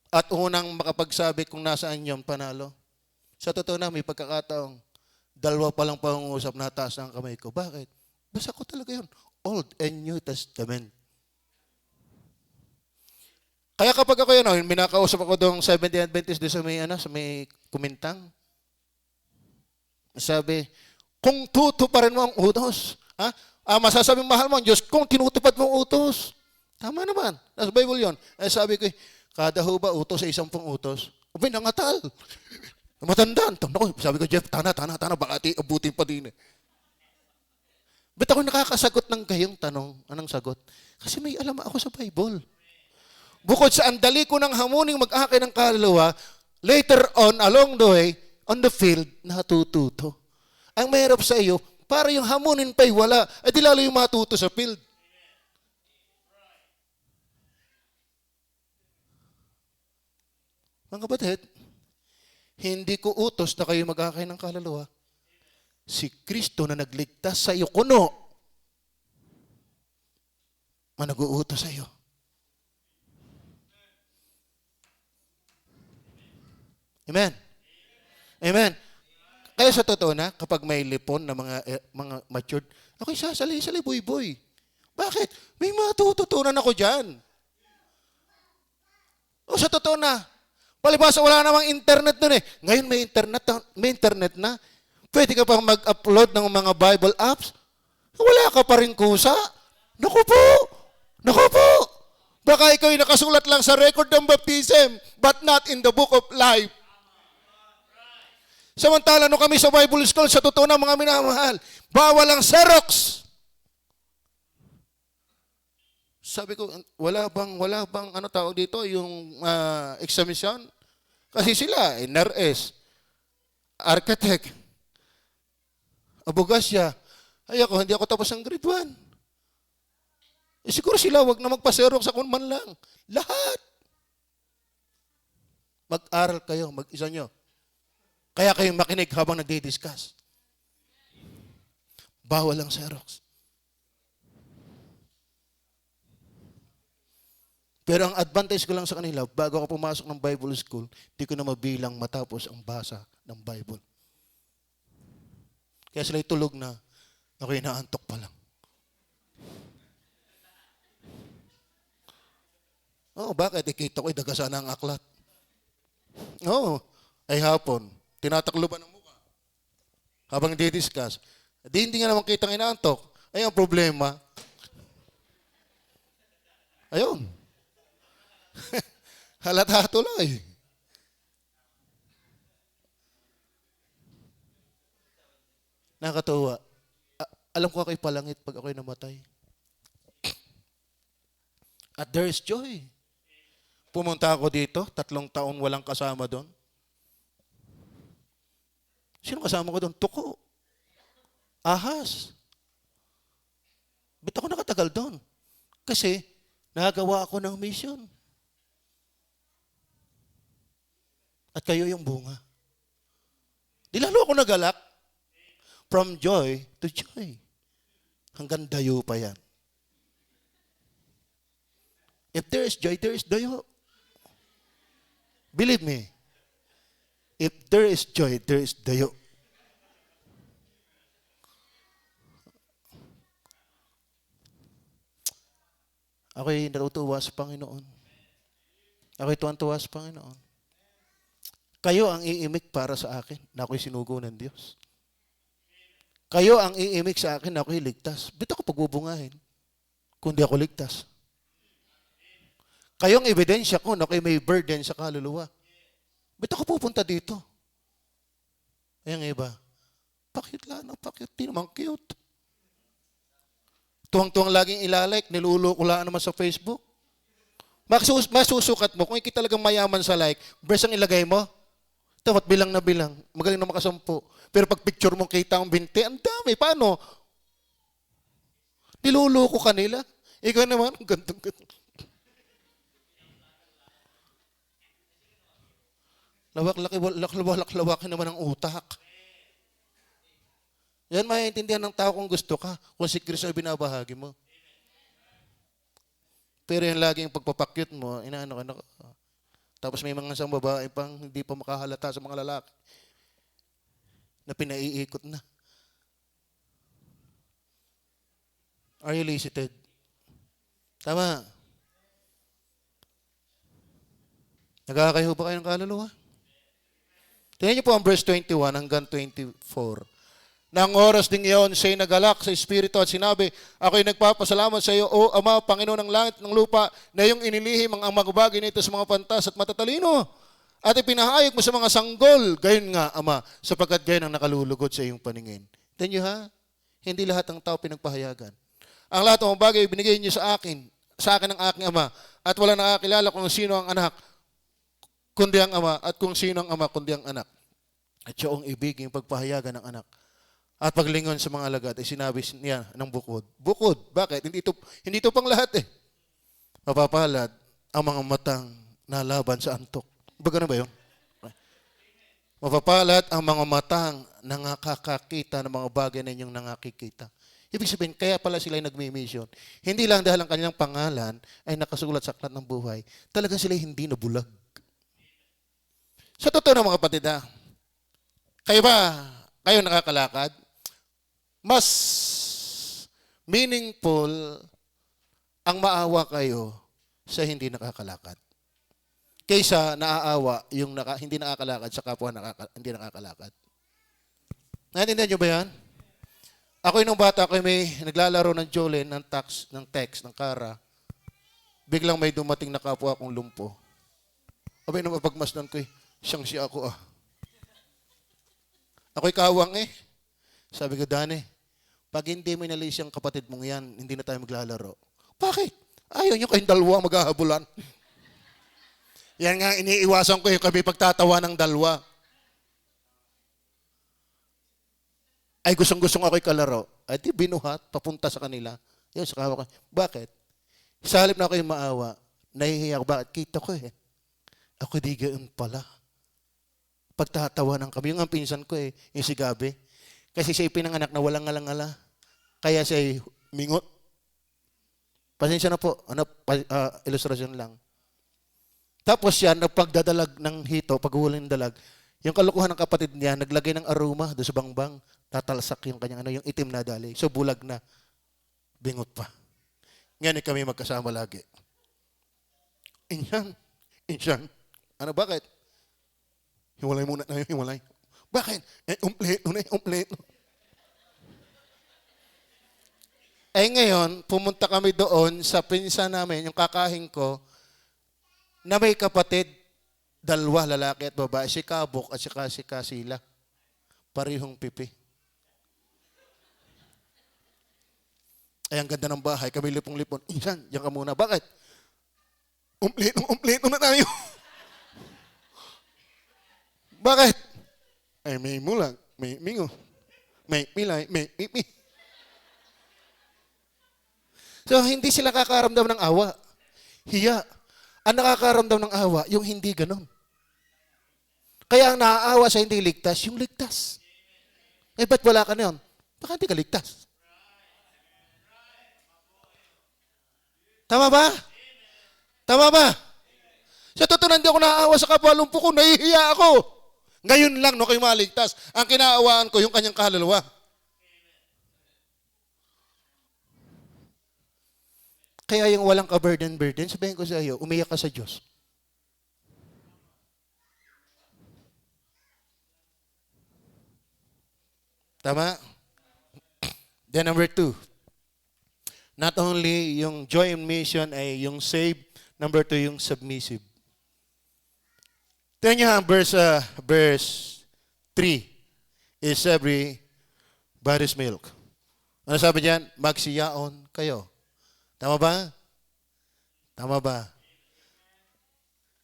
Speaker 1: at unang makapagsabi kung nasaan yung panalo. Sa totoo na, may pagkakataong, dalawa pa lang pangungusap na taas ng kamay ko. Bakit? Basta ko talaga yun. Old and New Testament. Kaya kapag ako yun, minakausap ako doong Seventh-day Adventist doon sa may kumintang. Sabi, kung tutuparin mo ang utos, masasabing mahal mo ang Diyos kung tinutupad mo ang utos. Tama naman. Nasa Bible yun. Sabi ko, kada ho ba utos sa 10 utos? Abay, nangatal. Matandaan. Sabi ko, Jeff, tana, baka abutin pa din eh. Ba't ako nakakasagot ng gayong tanong? Anong sagot? Kasi may alam ako sa Bible. Bukod sa andali ko ng hamuning mag-akay ng kaluluwa, later on, along the way, on the field, natututo. Ang mahirap sa iyo, para yung hamunin pa'y wala, di lalo yung matuto sa field. Mga kapatid, hindi ko utos na kayo mag-akay ng kaluluwa. Si Kristo na nagligtas sa iyo, kuno, nag-uutos sa iyo. Amen. Amen. Kaya sa totoo na, kapag may lipon na mga matured, ako'y sasali-sali, boy. Bakit? May matututunan ako dyan. O sa totoo na, palibasa wala namang internet nun eh. Ngayon may internet na. Pwede ka pang mag-upload ng mga Bible apps. Wala ka pa rin kusa. Naku po. Baka ikaw nakasulat lang sa record ng baptism, but not in the book of life. Samantala, no kami sa Bible School, sa totoo na mga minamahal, bawal ang Xerox. Sabi ko, wala bang tawag dito, yung examination? Kasi sila, nurse, architect. Abogasya. Ay ako, hindi ako tapos ng grade 1. Eh siguro sila, wag na magpa-xerox ako man lang. Lahat. Mag-aral kayo, mag-isa nyo. Kaya kayong makinig habang nagdi-discuss. Bawal ang xerox. Pero ang advantage ko lang sa kanila, bago ako pumasok ng Bible school, di ko na mabilang matapos ang basa ng Bible. Kaya sila tulog na, ako inaantok pa lang. Oh, bakit? Ikita ko, dagasa na ang aklat. Oo, ay hapon. Tinataklo ba ng mukha? Habang di-discuss. Hindi nga naman kitang inaantok. Ay, ang problema. Ayun. Halata tuloy. Nakakatuwa. Alam ko ako'y palangit pag ako'y namatay. At there is joy. Pumunta ako dito, 3 taon walang kasama doon. Sino kasama ko doon? Tuko. Ahas. Ba't ako nakatagal doon? Kasi nagawa ako ng mission. At kayo yung bunga. Di lalo ako nagalak. From joy to joy. Hanggang dayo pa yan. If there is joy, there is dayo. Believe me. If there is joy, there is dayo. Ako'y natutuwa sa Panginoon. Ako'y tuwan-tuwa sa Panginoon. Kayo ang iimik para sa akin na ako'y sinugo ng Diyos. Kayo ang iimik sa akin na ako'y ligtas. Ba't ako pagbubungahin kung di ako ligtas? Kayong ebidensya ko na ako'y may burden sa kaluluwa. Ba't ako pupunta dito? Ayang iba, pakit lang, pakit. Di naman cute. Tuwang-tuwang laging ilalike, niluloko lang naman sa Facebook. Masusukat mo, kung ikit talagang mayaman sa like, verse ang ilagay mo, tawat bilang na bilang, magaling na makasampu. Pero pag picture mo kita ang binti, ang dami. Paano? Niluloko ka nila. Ikaw naman, gantong-gantong. Lawak naman ang utak. Yan maiintindihan ng tao kung gusto ka, kung si Kristo ay binabahagi mo. Pero yan laging pagpapakyut mo, inaano ka na. Tapos may mga isang babae pang hindi pa makahalata sa mga lalaki na pinaiikot na. Are you elicited? Tama. Nagkakayo ba kayo ng kaluluwa? Tingnan niyo po ang verse 21 hanggang 24. Nang oras ding iyon, siya'y nagalak sa Espiritu at sinabi, ako'y nagpapasalamat sa iyo, O Ama, Panginoon ng langit ng lupa, na iyong inilihim ang mga bagay nito sa mga pantas at matatalino. At ipinahayag mo sa mga sanggol. Gayon nga, Ama, sapagkat gayon ang nakalulugod sa iyong paningin. Tingnan niyo ha, hindi lahat ng tao pinagpahayagan. Ang lahat ng bagay binigay niyo sa akin ang aking Ama, at wala nakakilala kung sino ang anak, kundi ang Ama, at kung sino ang Ama, kundi ang anak. At siya ang ibiging pagpahayagan ng anak. At paglingon sa mga alagad, ay sinabi niya ng bukod. Bukod, bakit? Hindi ito pang lahat eh. Mapapalad ang mga matang nalaban sa antok. Baga na ba yun? Mapapalad ang mga matang nakakakita ng mga bagay na inyong nakakikita. Ibig sabihin, kaya pala sila ay nagmi-mission. Hindi lang dahil ang kanilang pangalan ay nakasulat sa aklat ng buhay. Talagang sila hindi nabulag. Sa totoo na mga kapatid, kayo nakakalakad? Mas meaningful ang maawa kayo sa hindi nakakalakad. Kaysa naaawa yung hindi nakakalakad sa kapwa hindi nakakalakad. Naintindihan nyo ba yan? Ako nung bata ko may naglalaro ng Jolene ng text ng Kara. Biglang may dumating na kapwa akong lumpo. Abay nung mapagmasdan ko siyang siya ako Ako'y kawang Sabi ko, Dani, pag hindi mo inalis yung kapatid mong yan, hindi na tayo maglalaro. Bakit? Ayaw nyo kayong dalawa maghahabulan. Yan nga, iniiwasan ko yung kami pagtatawa ng dalawa. Ay gustong-gustong ako'y kalaro. Ay di binuhat, papunta sa kanila. Yun, sa kawa ko. Bakit? Sa halip na ako'y maawa, nahihiya ako. Bakit? Kita ko eh. Ako di gayon pala. Pagtatawanan kami. Yung ang pinsan ko eh, yung si Gabi. Kasi siya pinanganak na walang ngalang-ngala. Kaya siya mingot. Pasensya na po. Ilustrasyon lang. Tapos siya, nagpagdadalag ng hito, paghuhuling dalag, yung kalukuhan ng kapatid niya, naglagay ng aroma doon sa bangbang, tatalsak yung kanyang yung itim na dali. So bulag na. Bingot pa. Ngayon kami magkasama lagi. Insan. Ano, bakit? Hiwalay muna tayo, hiwalay. Bakit? Umpleto. Ngayon, pumunta kami doon sa pinsan namin, yung kakahing ko, na may kapatid, dalawa, lalaki at babae, si Kabok at si Kasila. Parihong pipi. Ang ganda ng bahay, kami lipong-lipon. Insan, diyan ka muna. Bakit? Umpleto na tayo. Bakit? May mulang, may mingo, may pilay, may pipi. So, hindi sila kakaramdam ng awa. Hiya. Ang nakakaramdam ng awa, yung hindi ganon. Kaya ang naaawa sa hindi ligtas, yung ligtas. Ba't wala ka na yun? Baka hindi ka ligtas. Tama ba? Tama ba? Sa totoo, hindi ako naaawa sa kapwa-lumpo ko, nahihiya ako. Ngayon lang, no, kayo maligtas. Ang kinaawaan ko, yung kanyang kaluluwa. Kaya yung walang ka-burden, sabihin ko sa iyo, umiyak ka sa Diyos. Tama? Then number 2, not only yung joy in mission ay yung save, number 2 yung submissive. Tingnan niyo ang verse 3 is everybody's milk. Ano sabi diyan? Magsiyaon kayo. Tama ba? Tama ba?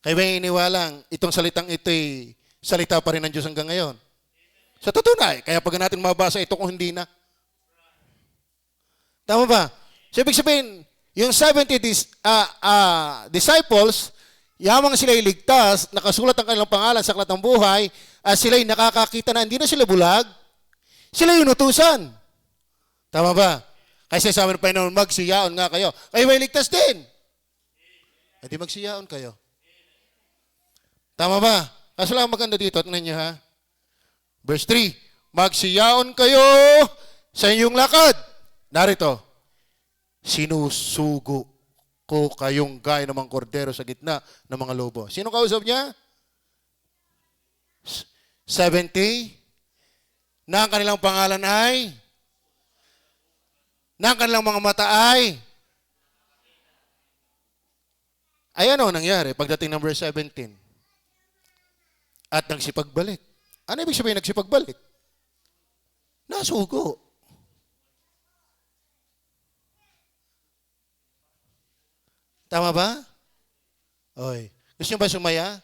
Speaker 1: Kayo ba iniwalang itong salitang ito'y salita pa rin ng Diyos hanggang ngayon? Sa totoo na, kaya pag natin mabasa ito kung hindi na. Tama ba? So, ibig sabihin, yung 70 disciples, yamang sila'y ligtas, nakasulat ang kanilang pangalan sa aklat ng buhay, at sila'y nakakakita na hindi na sila bulag, sila'y inutusan. Tama ba? Kasi sa amin pa noon, magsiyaon nga kayo. Kayo may ligtas din. Hindi magsiyaon kayo. Tama ba? Kaso lang maganda dito, tingnan niyo ha. Verse 3, magsiyaon kayo sa inyong lakad. Narito, sinusugo ko kayong gaya ng mga kordero sa gitna ng mga lobo. Sino kausap niya? 70 na ang kanilang pangalan ay na ang kanilang mga mata ay ano nangyari pagdating ng verse 17? At nagsipagbalik. Ano ibig sabihin nagsipagbalik? Nasugo. Tama ba? Oy. Gusto nyo ba sumaya?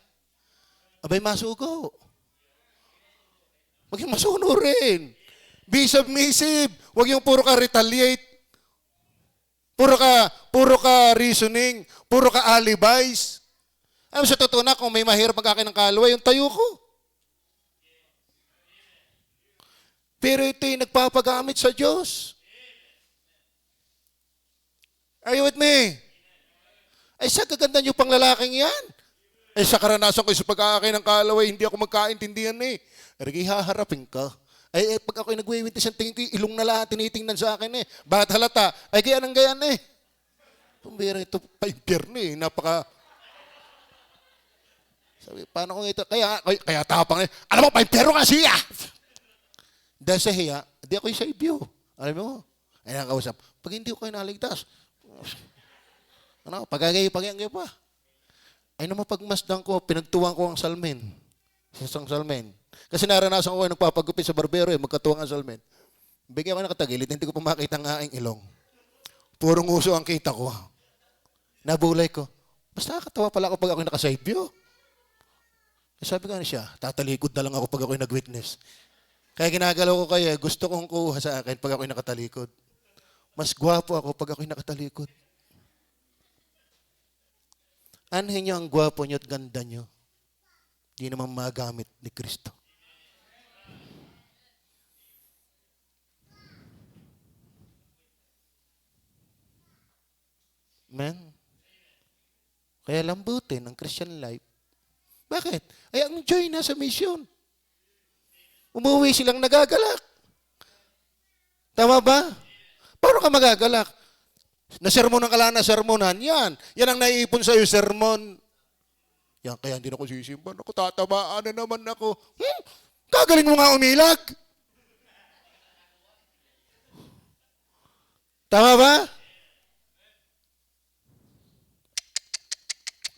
Speaker 1: Abay, masugo. Maging masunurin. Be submissive. Huwag yung puro ka retaliate. Puro ka reasoning. Puro ka alibis. Alam sa totoo na, kung may mahirap mag-akin ng kalwa, yung tayo ko. Pero ito'y nagpapagamit sa Diyos. Are you with me? Ay, sa gaganda niyo pang lalaking yan. Ay, sa karanasan ko sa pag-aakay ng kalaway, hindi ako magkaintindihan eh. Rigi, haharapin ka. Ay, pag ako'y nag-witness, ang tingin ko, ilong na lahat, tinitingnan sa akin eh. Bakit halata? Ay, gayan ang gayan eh. Pumbira ito, pa-impyerno eh. Sabi, paano kung ito? Kaya tapang eh. Alam mo, pa-impyerno ka siya! Dahil sa hiya, di ako yung sa ibyo. Alam mo? Ay, nakausap. Pag hindi ko kayo naligtas, pagagay pa. Ay, naman pagmasdan ko, pinagtuwang ko ang salmen. Isang salmen. Kasi naranasan ko nagpapagupit sa barbero, magkatuwang ang salmen. Bigyan ko nakatagilid, hindi ko pa makita ang aking ilong. Purong uso ang kita ko. Nabulay ko. Mas nakakatawa pala ako pag ako'y nakasaibyo. Sabi ko siya, tatalikod na lang ako pag ako'y nag-witness. Kaya ginagalaw ko kayo, gusto kong kuha sa akin pag ako'y nakatalikod. Mas gwapo ako pag ako'y nakatalikod. Anhin niyo ang gwapo niyo at ganda niyo. Di naman magamit ni Kristo. Amen? Kaya lambutin ang Christian life. Bakit? Ay, ang joy na sa mission. Umuwi silang nagagalak. Tama ba? Paano ka magagalak? Nasermonan ka lang na sermonan. Yan. Yan ang naiipon sa iyo, sermon. Yan, kaya hindi na ako sisimpan. Ako, tatabaan na naman ako. Kagaling mo nga umilag. Tama ba?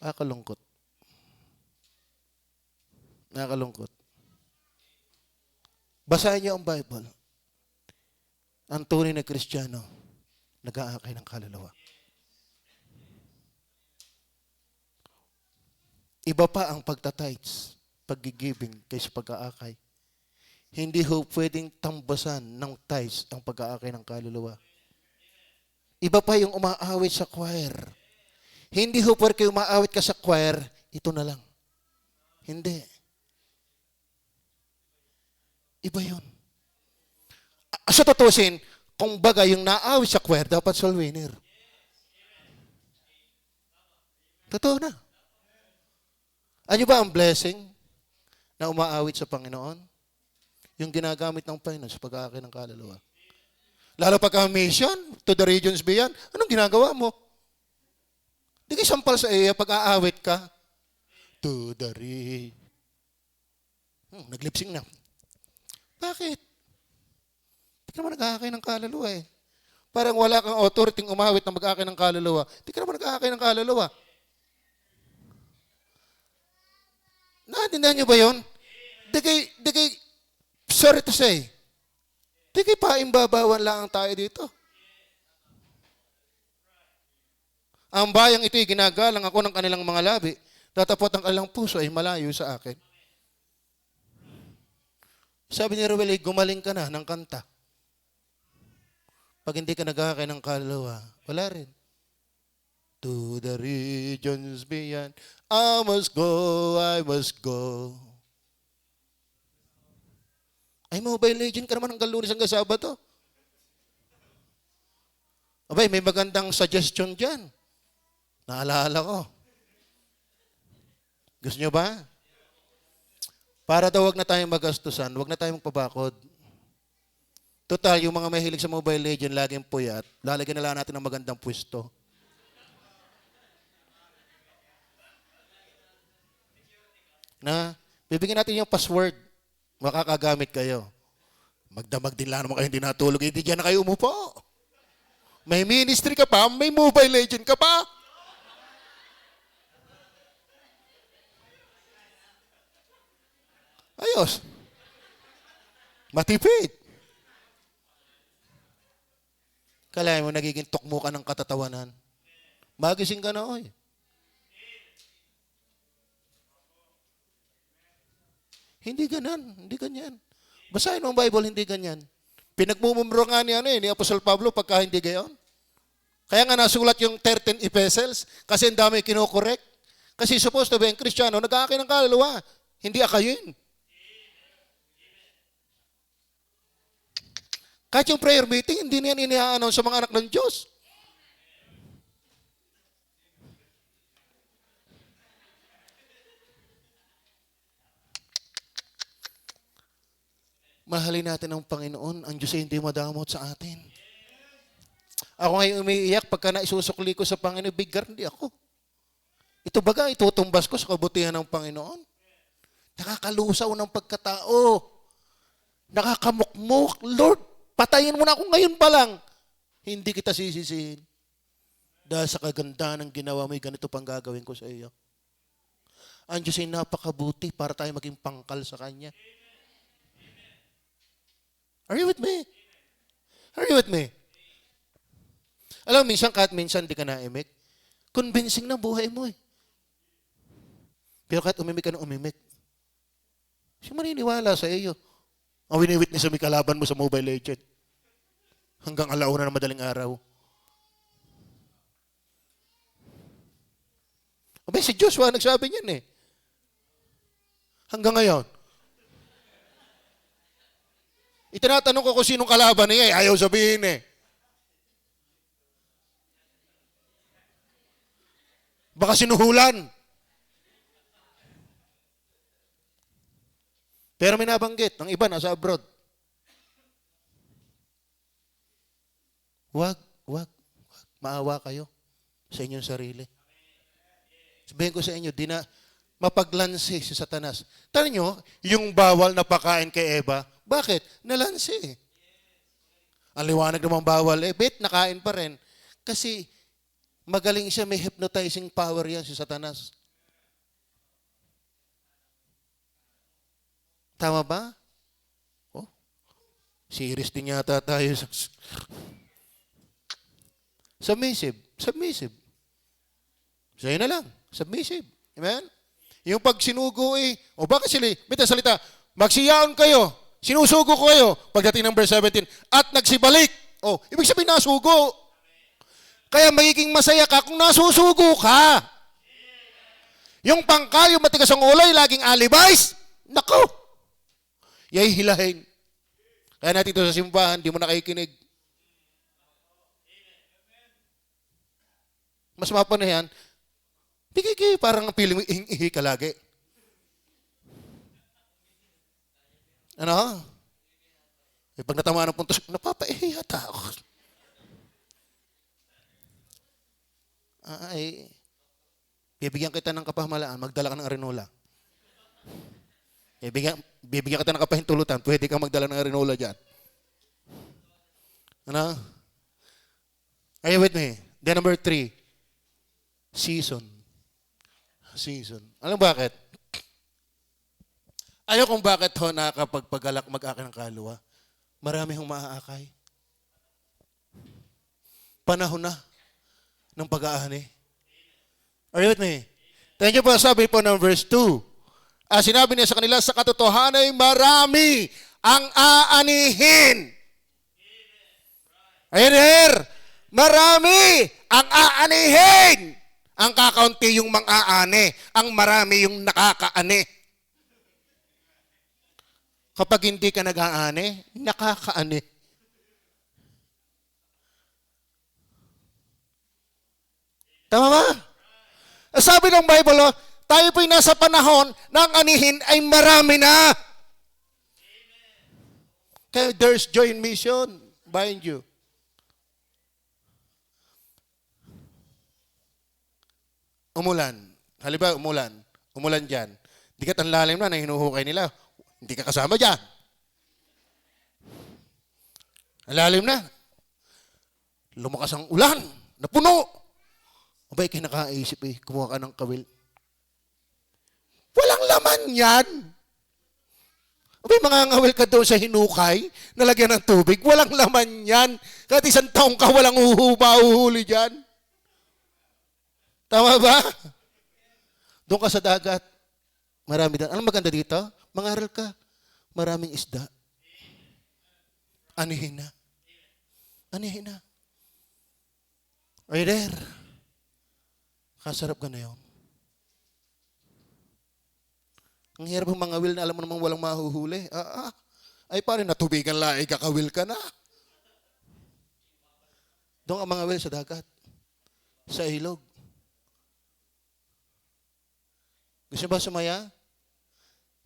Speaker 1: Nakakalungkot. Nakakalungkot. Basahin niyo ang Bible. Ang tunay na Kristiyano, nag-aakay ng kaluluwa. Iba pa ang pagtatites, pag-giving kaysa pag-aakay. Hindi ho pwedeng tambasan ng tithes ang pag-aakay ng kaluluwa. Iba pa yung umaawit sa choir. Hindi ho pwede umaawit ka sa choir, ito na lang. Hindi. Iba yun. Sa tutusin, kung baga yung naawit sa choir, dapat soul winner. Totoo na. Ano ba ang blessing na umaawit sa Panginoon? Yung ginagamit ng Panginoon sa pag-aakay ng kaluluwa. Lalo pagka mission, to the regions beyond, anong ginagawa mo? Di kayo sampal sa iya, pag-aawit ka, to the regions. Naglipsing na. Bakit? Di ka naman nag-aakay ng kaluluwa eh. Parang wala kang authority umawit na mag-aakay ng kaluluwa. Di ka naman nag-aakay ng kaluluwa. Naintindihan niyo ba yun? Di kay, sorry to say, di kay paimbabawan lang tayo dito. Ang bayang ito'y ginagalang ako ng kanilang mga labi, tatapot ang kanilang puso ay malayo sa akin. Sabi ni Ruel, gumaling ka na ng kanta. Pag hindi ka nag-aakay ng kaluluwa, wala rin. To the regions beyond, I must go. Ay, Mobile Legend ka naman hanggang Lunes hanggang Sabado. Abay, may magandang suggestion dyan. Naalala ko. Gusto nyo ba? Para daw wag na tayong magastusan, wag na tayong magpabakod. Total, yung mga mahilig sa Mobile Legend, laging puyat, lalagyan na lang natin ng magandang pwesto. Na, bibigyan natin yung password. Makakagamit kayo. Magdamag din lang naman kayo hindi natulog, hindi dyan na kayo umupo. May ministry ka pa, may Mobile Legend ka pa. Ayos. Matipid. Kalahin mo, nagiging tukmo ka ng katatawanan. Magising ka na, oy. Hindi ganyan. Basahin mo ang Bible, hindi ganyan. Pinagmumumuro nga ni Apostol Pablo pagka hindi gayon. Kaya nga nasulat yung 13 epistles kasi ang dami kinokorek. Kasi supposed to be ang Kristiyano, nag-aakay ng kaluluwa. Hindi akayin. Kahit yung prayer meeting, hindi niyan iniha-announce sa mga anak ng Diyos. Mahalin natin ang Panginoon. Ang Diyos ay hindi madamot sa atin. Ako ngayon umiiyak pagka naisusukli ko sa Panginoon, bigger hindi ako. Ito baga, itutumbas ko sa kabutihan ng Panginoon. Nakakalusaw ng pagkatao. Nakakamukmuk. Lord, patayin mo na ako ngayon pa lang. Hindi kita sisisihin. Dahil sa kaganda ng ginawa mo, ganito pang gagawin ko sa iyo. Ang Diyos ay napakabuti para tayo maging pangkal sa Kanya. Are you with me? Are you with me? Alam mo, minsan kahit minsan di ka naimik, convincing na buhay mo eh. Pero kahit umimik ka na umimik, siya maniniwala sa iyo. Ang wini-witness mo kalaban mo sa Mobile Legend. Hanggang alauna ng madaling araw. Abay, si Joshua nagsabi niyan eh. Hanggang ngayon. Itinatanong ko kung sinong kalaban niya eh. Ayaw sabihin eh. Baka sinuhulan. Pero may nabanggit. Ang iba nasa abroad. Wag. Maawa kayo sa inyong sarili. Sabihin ko sa inyo, di na mapaglansi si Satanas. Tanong nyo, yung bawal na pakain kay Eva, bakit? Nalansi. Ang liwanag naman bawal, bet nakain pa rin. Kasi magaling siya, may hypnotizing power yan si Satanas. Tama ba? Oh, serious din yata tayo. Submissive. Sa'yo na lang. Submissive. Amen? Yung pag sinugo bakit sila, bita salita, magsiyaon kayo, sinusugo ko kayo, pagdating ng verse 17, at nagsibalik. Ibig sabihin nasugo. Kaya magiging masaya ka kung nasusugo ka. Yung pangkal, yung matigas ang ulo, laging alibis, nako, yay hilahin. Kaya natin ito sa simbahan, di mo nakikinig. Mas mapa na yan, bigay parang feeling mo ihi ka lagi. Ano? Pag natamaan ng puntos, napapaihi yata ako. Bibigyan kita ng kapahamalaan, magdala ka ng arenola. Bibigyan kita ng kapahintulutan, pwede kang magdala ng arenola dyan. Ano? Are you with me? Then number 3, season. Alam bakit? Ayaw kung bakit nakakapagpagalak mag-akin ng kaluluwa. Marami hong maaakay. Panahon na ng pag-aani. Are you with me? Thank you po. Sabi po ng verse 2. Sinabi niya sa kanila, sa katotohanan ay marami ang aanihin. Are you there? Marami ang aanihin. Ang kakaunti yung mang-aani. Ang marami yung nakakaani. Kapag hindi ka nag-aani, nakakaani. Tama ba? Sabi ng Bible, tayo po'y nasa panahon na ang anihin ay marami na. Kaya there's joy in mission behind you. Umulan. Halimbawa, umulan dyan. Di ka tanlalim na hinuhukay nila. Hindi ka kasama dyan. Ang lalim na. Lumakas ang ulan. Napuno. Abay, kinakaisip kumuha ka ng kawil. Walang laman yan. Abay, mangangawil ka doon sa hinukay, nalagyan ng tubig. Walang laman yan. Kahit isang taong ka, walang uhuhuli dyan. Tama ba? Doon ka sa dagat. Marami doon. Anong maganda dito? Mangaral ka. Maraming isda. Anihin na. Are you there? Kasarap ka na yun. Ang hirap ng mga will na alam mo namang walang mahuhuli. Ay pare, natubigan lang, kakawil ka na. Doon ang mga will sa dagat. Sa ilog. Gusto ba sumaya?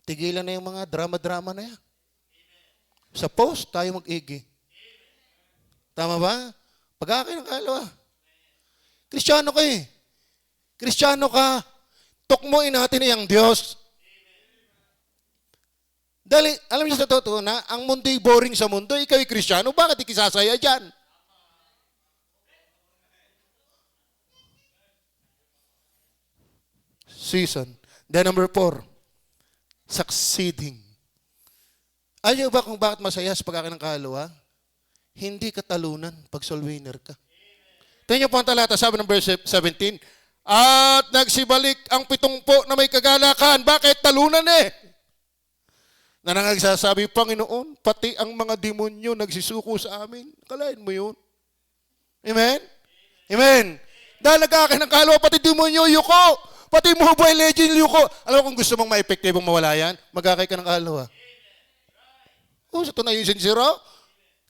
Speaker 1: Tigilan na yung mga drama-drama na yan. Sa post, tayo mag-igi. Tama ba? Pag-akin ng kalwa. Kristiyano ka eh. Kristiyano ka. Tukmuin natin ang Diyos. Dahil, alam niyo sa totoo na, ang mundo'y boring sa mundo, ikaw'y Kristiyano, bakit ikisasaya dyan? Season. Then number 4, succeeding. Alam niyo ba kung bakit masaya sa pag-akin ng kaluluwa? Hindi ka talunan pag soul winner ka. Tingnan niyo po ang talata, sabi ng verse 17, at nagsibalik ang 70 na may kagalakan. Bakit? Talunan eh. Na nagsasabi, Panginoon, pati ang mga demonyo nagsisuko sa amin. Kalain mo yun. Amen? Amen. Dahil nagkakain ng kalawa, pati demonyo, yuko. Pati Mobile Legends, yuko. Alam mo kung gusto mong ma-epektibong mawala yan, magkakain ka ng kalawa. Sa tunayin sin zero.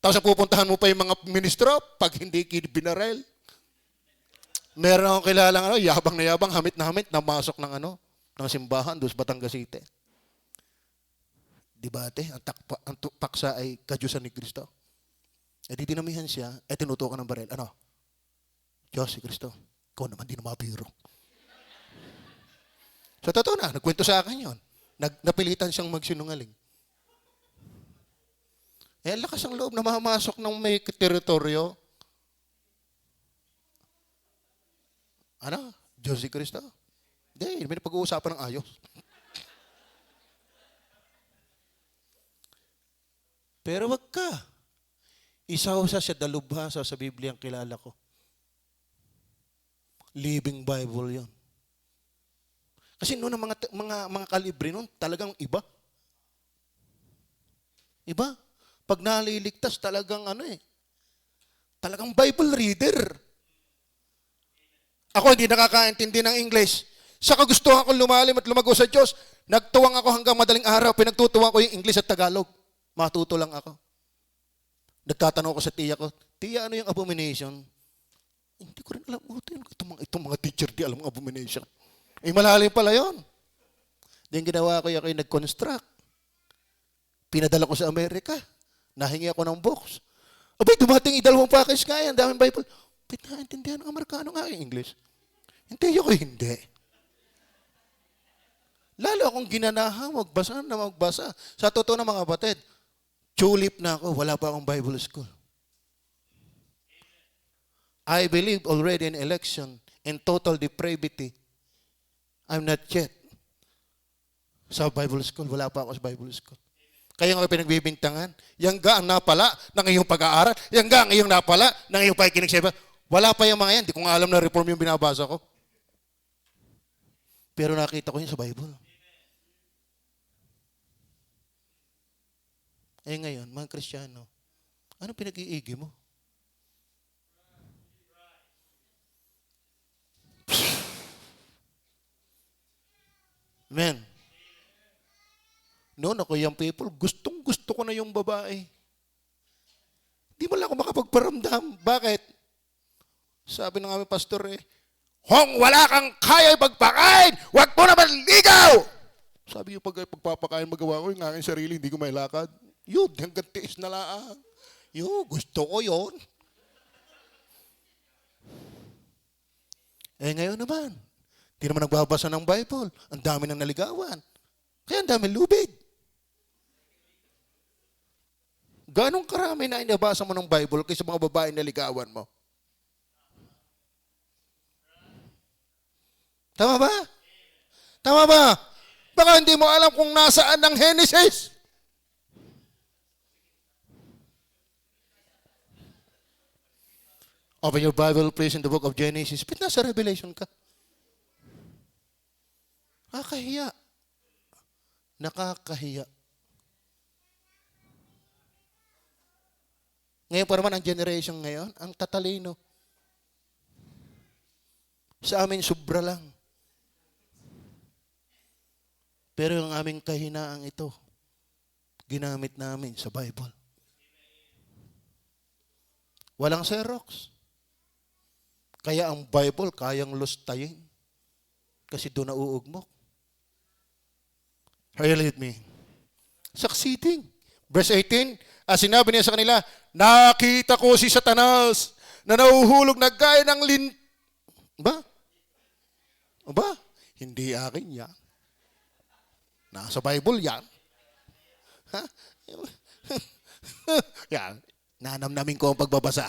Speaker 1: Tapos pupuntahan mo pa yung mga ministro pag hindi binarel. Meron akong kilalang yabang na yabang, hamit na hamit, namasok ng ng simbahan doon sa Batangas City. Dibate, ang paksa ay kadyusan ni Kristo. Di dinamihan siya, tinutukan ng barel. Diyos si Kristo, ikaw naman di na mabiro. So totoo na, nagkwento sa akin yun. Napilitan siyang magsinungaling. Lakas ang loob na mamasok ng may teritoryo. Diyos si Kristo? Hindi, may pag-uusapan ng ayos. Pero wag ka. Isa-usa siya dalubhasa sa Biblia ang kilala ko. Living Bible yon. Kasi noon ang mga kalibre noon, talagang iba. Iba. Pag naliligtas, talagang talagang Bible reader. Ako hindi nakakaintindi ng English. Sa kagustuhan ko lumalim at lumago sa Diyos, nagtuwang ako hanggang madaling araw, pinagtutuwa ko yung English at Tagalog. Matuto lang ako. Nagtatanong ko sa tiya ko, Tiya, ano yung abomination? Hindi ko rin alam. Itong mga teacher, di alam ang abomination. Malalim pala yun. Then ginawa ko yung nag-construct. Pinadala ko sa Amerika. Nahingi ako ng box. Abay, dumating idalawang package kaya. Ang daming Bible. Ba't naintindihan ng Amerikano nga yung English? Hindi ako hindi. Lalo akong ginanahan, magbasa. Sa totoo na mga kapatid, tulip na ako, wala pa akong Bible school. I believe already in election, in total depravity. I'm not yet sa Bible school. Wala pa ako sa Bible school. Kaya nga pinagbibintangan, yang ga ang napala ng iyong pag-aaral, yang ga ang iyong napala ng iyong pakikinig sa iba. Wala pa yung mga yan. Di ko nga alam na reform yung binabasa ko. Pero nakita ko yun sa Bible. Ngayon, mga Kristiyano, ano pinag-iigi mo? Amen. Noon ako yung people, gustong-gusto ko na yung babae. Di mo lang ako makapagparamdam. Bakit? Sabi ng aming pastor Kung wala kang kaya ipagpakain, huwag mo naman ligaw! Sabi yung pagpapakain magawa ko, yung aking sarili, hindi ko may lakad. Yun, hanggang tiis na lang. Gusto ko yun. Ngayon naman, di naman nagbabasa ng Bible. Ang dami ng naligawan. Kaya ang dami lubid. Ganong karami na inabasa mo ng Bible kaysa mga babae na ligawan mo? Tama ba? Tama ba? Baka hindi mo alam kung nasaan ang Genesis. Open your Bible, please, in the book of Genesis. Ba't nasa Revelation ka? Nakakahiya. Nakakahiya. Ngayon pa naman, ang generation ngayon, ang tatalino. Sa amin, sobra lang. Pero yung aming kahinaang ito, ginamit namin sa Bible. Walang Xerox. Kaya ang Bible, kayang lustayin. Kasi doon nauugmok. Are you with me? Succeeding. Verse 18, sinabi niya sa kanila, nakita ko si Satanas na nahuhulog na gaya ng Ba? Hindi akin yan. Nasa Bible yan. Ha? Yan. Nanamnamin ko ang pagbabasa.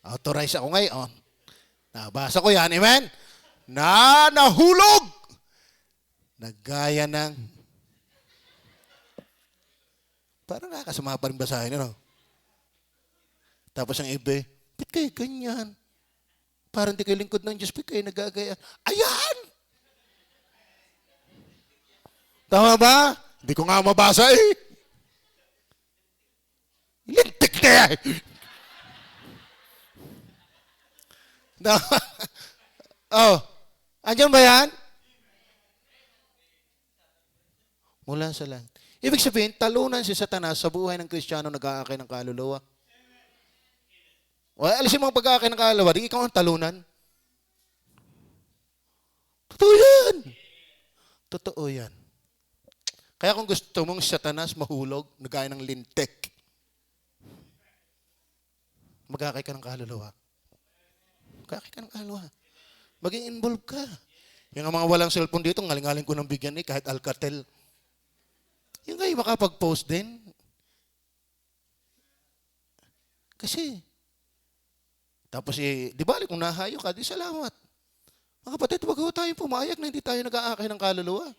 Speaker 1: Authorize ako ngayon. Nabasa ko yan. Amen? Nahulog! Nagaya ng parang nakakasama pa rin basahin. Tapos ang iba, ba't kayo ganyan? Parang di kayo lingkod ng Diyos, ba't kayo nagagaya? Ayan! Tama ba? Hindi ko nga mabasa eh. Lintik na yan. Oh, andyan ba yan? Mula sa langit. Ibig sabihin, talunan si Satanas sa buhay ng Kristiyano nag-aakay ng kaluluwa. O, alisin mo ang pag-aakay ng kaluluwa, di ikaw ang talunan. Totoo yan. Totoo yan. Kaya kung gusto mong si Satanas mahulog, nagaya ng lintik, mag-aakay ka ng kaluluwa. Mag-aakay ka ng kaluluwa. Maging involved ka. Yung mga walang cellphone dito, ngaling-ngaling ko ng bigyan kahit Alcatel. Yung kayo makapag-post din. Kasi, tapos di balik kung nahayo ka, di salamat. Mga kapatid, wag tayo pumayag na hindi tayo nag-aakay ng kaluluwa.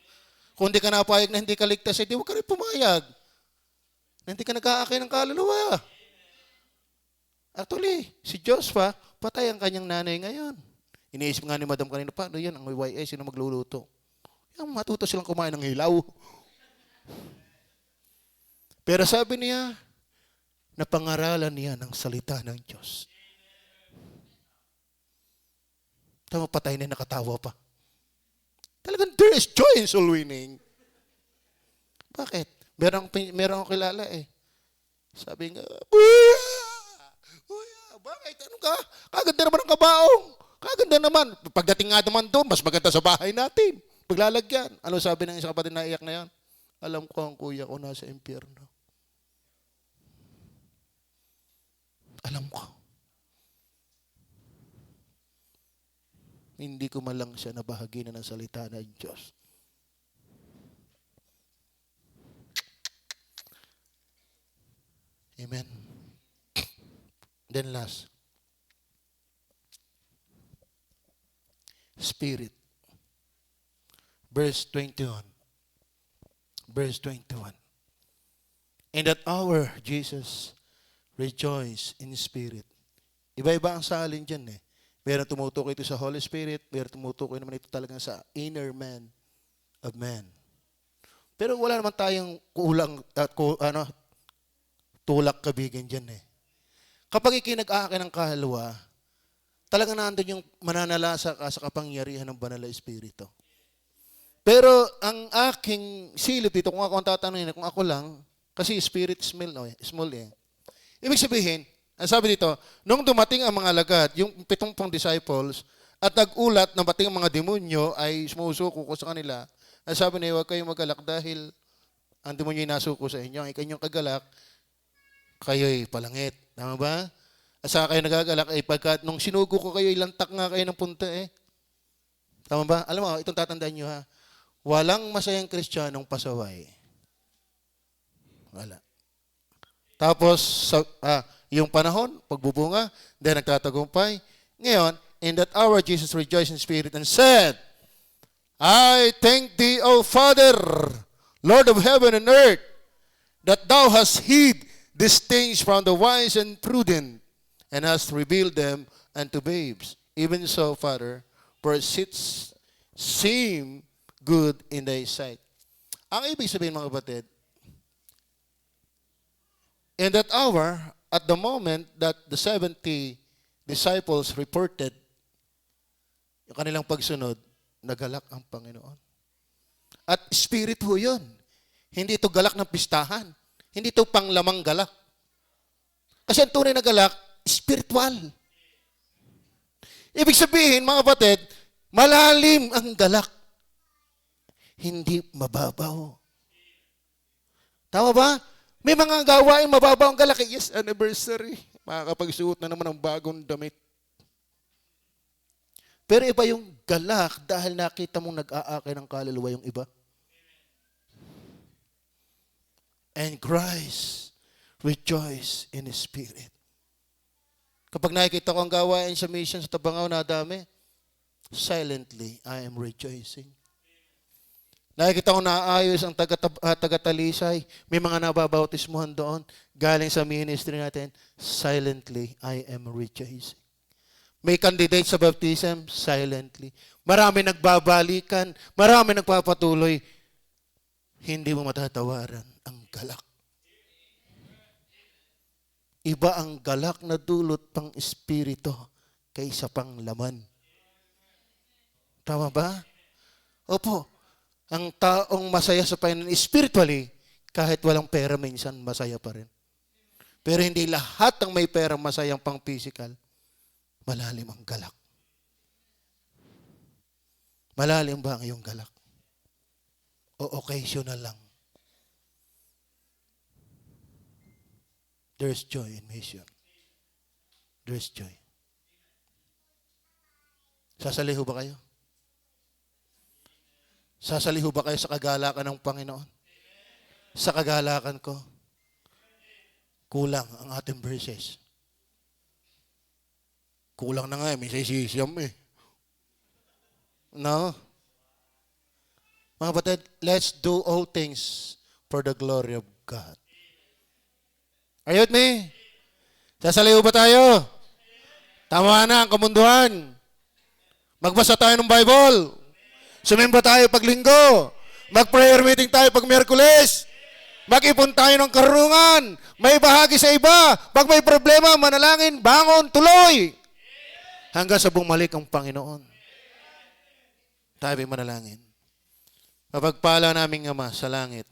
Speaker 1: Kung hindi ka napayag na hindi ka ligtas, hindi wag ka rin pumayag. Na hindi ka nag-aakay ng kaluluwa. Actually, si Joseph, patay ang kanyang nanay ngayon. Iniisip nga ni Madam kanina, paano yan, ang YYS, sino magluluto? Yung matuto silang kumain ng hilaw. Pero sabi niya, napangaralan niya ng salita ng Diyos. Tama, patay na nakatawa pa. Talagang there is joy in soul winning. Bakit? Meron akong kilala eh. Sabi nga, bakit? Ano ka? Kaganda naman ang kabaong. Kaganda naman. Pagdating nga naman doon, mas maganda sa bahay natin. Paglalagyan. Ano sabi ng isang kapatid na iyak na yan? Alam ko ang kuya ko nasa impyerno. Alam ko. Hindi ko malang siya nabahagi na ng salita ng Diyos. Amen. Then last. Spirit. Verse 21. Verse 21. In that hour, Jesus rejoiced in Spirit. Iba-iba ang salin dyan eh. Meron tumutukoy ito sa Holy Spirit, meron tumutukoy naman ito talagang sa inner man of man. Pero wala naman tayong tulak kabigan dyan eh. Kapag ikinag-aakay ng kaluluwa, talagang nandun yung mananalasa ka sa kapangyarihan ng banal na Espiritu. Pero ang aking silip dito, kung ako ang tatanungin, kung ako lang, kasi Spirit small eh. Ibig sabihin, ang sabi dito, nung dumating ang mga alagad, yung 70 disciples, at nag-ulat na bating ang mga demonyo ay sumusuko ko sa kanila, ang sabi niya, huwag kayong magalak dahil ang demonyo ay nasuko sa inyo. Ang ikanyong kagalak, kayo'y palangit. Tama ba? At saka kayo nagagalak, ay pagkat nung sinugo ko kayo, ilantak nga kayo ng punta eh. Tama ba? Alam mo, itong tatandaan nyo ha, walang masayang Kristiyanong pasaway. Wala. Tapos, yung panahon, pagbubunga, then nagtatagumpay. Ngayon, in that hour, Jesus rejoiced in spirit and said, I thank thee, O Father, Lord of heaven and earth, that thou hast hid these things from the wise and prudent, and hast revealed them unto babes. Even so, Father, for it seem good in thy sight. Ang ibig sabihin, mga kapatid, in that hour, at the moment that the 70 disciples reported yung kanilang pagsunod, nagalak ang Panginoon. At spirit ho yun. Hindi ito galak ng pistahan. Hindi ito panglamang galak. Kasi ang tunay na galak, spiritual. Ibig sabihin, mga kapatid, malalim ang galak. Hindi mababaw. Tama ba? May mga gawain mababaw ang galak. Yes, anniversary. Makakapagsuot na naman ng bagong damit. Pero iba yung galak dahil nakita mong nag-aakay ng kaluluwa yung iba. And Christ rejoice in His Spirit. Kapag nakikita ko ang gawain sa mission sa Tabangaw na dami, silently I am rejoicing. Nakikita ko naayos ang taga-Talisay. May mga nababautismuhan doon. Galing sa ministry natin, silently, I am rejoicing. May candidate sa baptism, silently. Marami nagbabalikan. Marami nagpapatuloy. hindi mo matatawaran ang galak. Iba ang galak na dulot pang espiritu kaysa pang laman. Tama ba? Opo. Ang taong masaya sa Panginoon spiritually, kahit walang pera minsan, masaya pa rin. Pero hindi lahat ng may pera masayang pang physical. Malalim ang galak. Malalim ba ang iyong galak? O occasional lang? There's joy in mission. There's joy. Sasaliho ba kayo? Sasaliho ba kayo sa kagalakan ng Panginoon? Sa kagalakan ko, kulang ang ating verses. Kulang na nga, may sisiyam eh. No? Mga batid, let's do all things for the glory of God. Are you with me? Sasaliho ba tayo? Tama na ang kamunduhan. Magbasa tayo ng Bible. Sumimba tayo pag linggo. Mag-prayer meeting tayo pag Miyerkules. Mag-ipon tayo ng karungan. May bahagi sa iba. Pag may problema, manalangin, bangon, tuloy. Hanggang sa bumalik ang Panginoon. Tayo manalangin. Mapagpala naming Ama sa langit.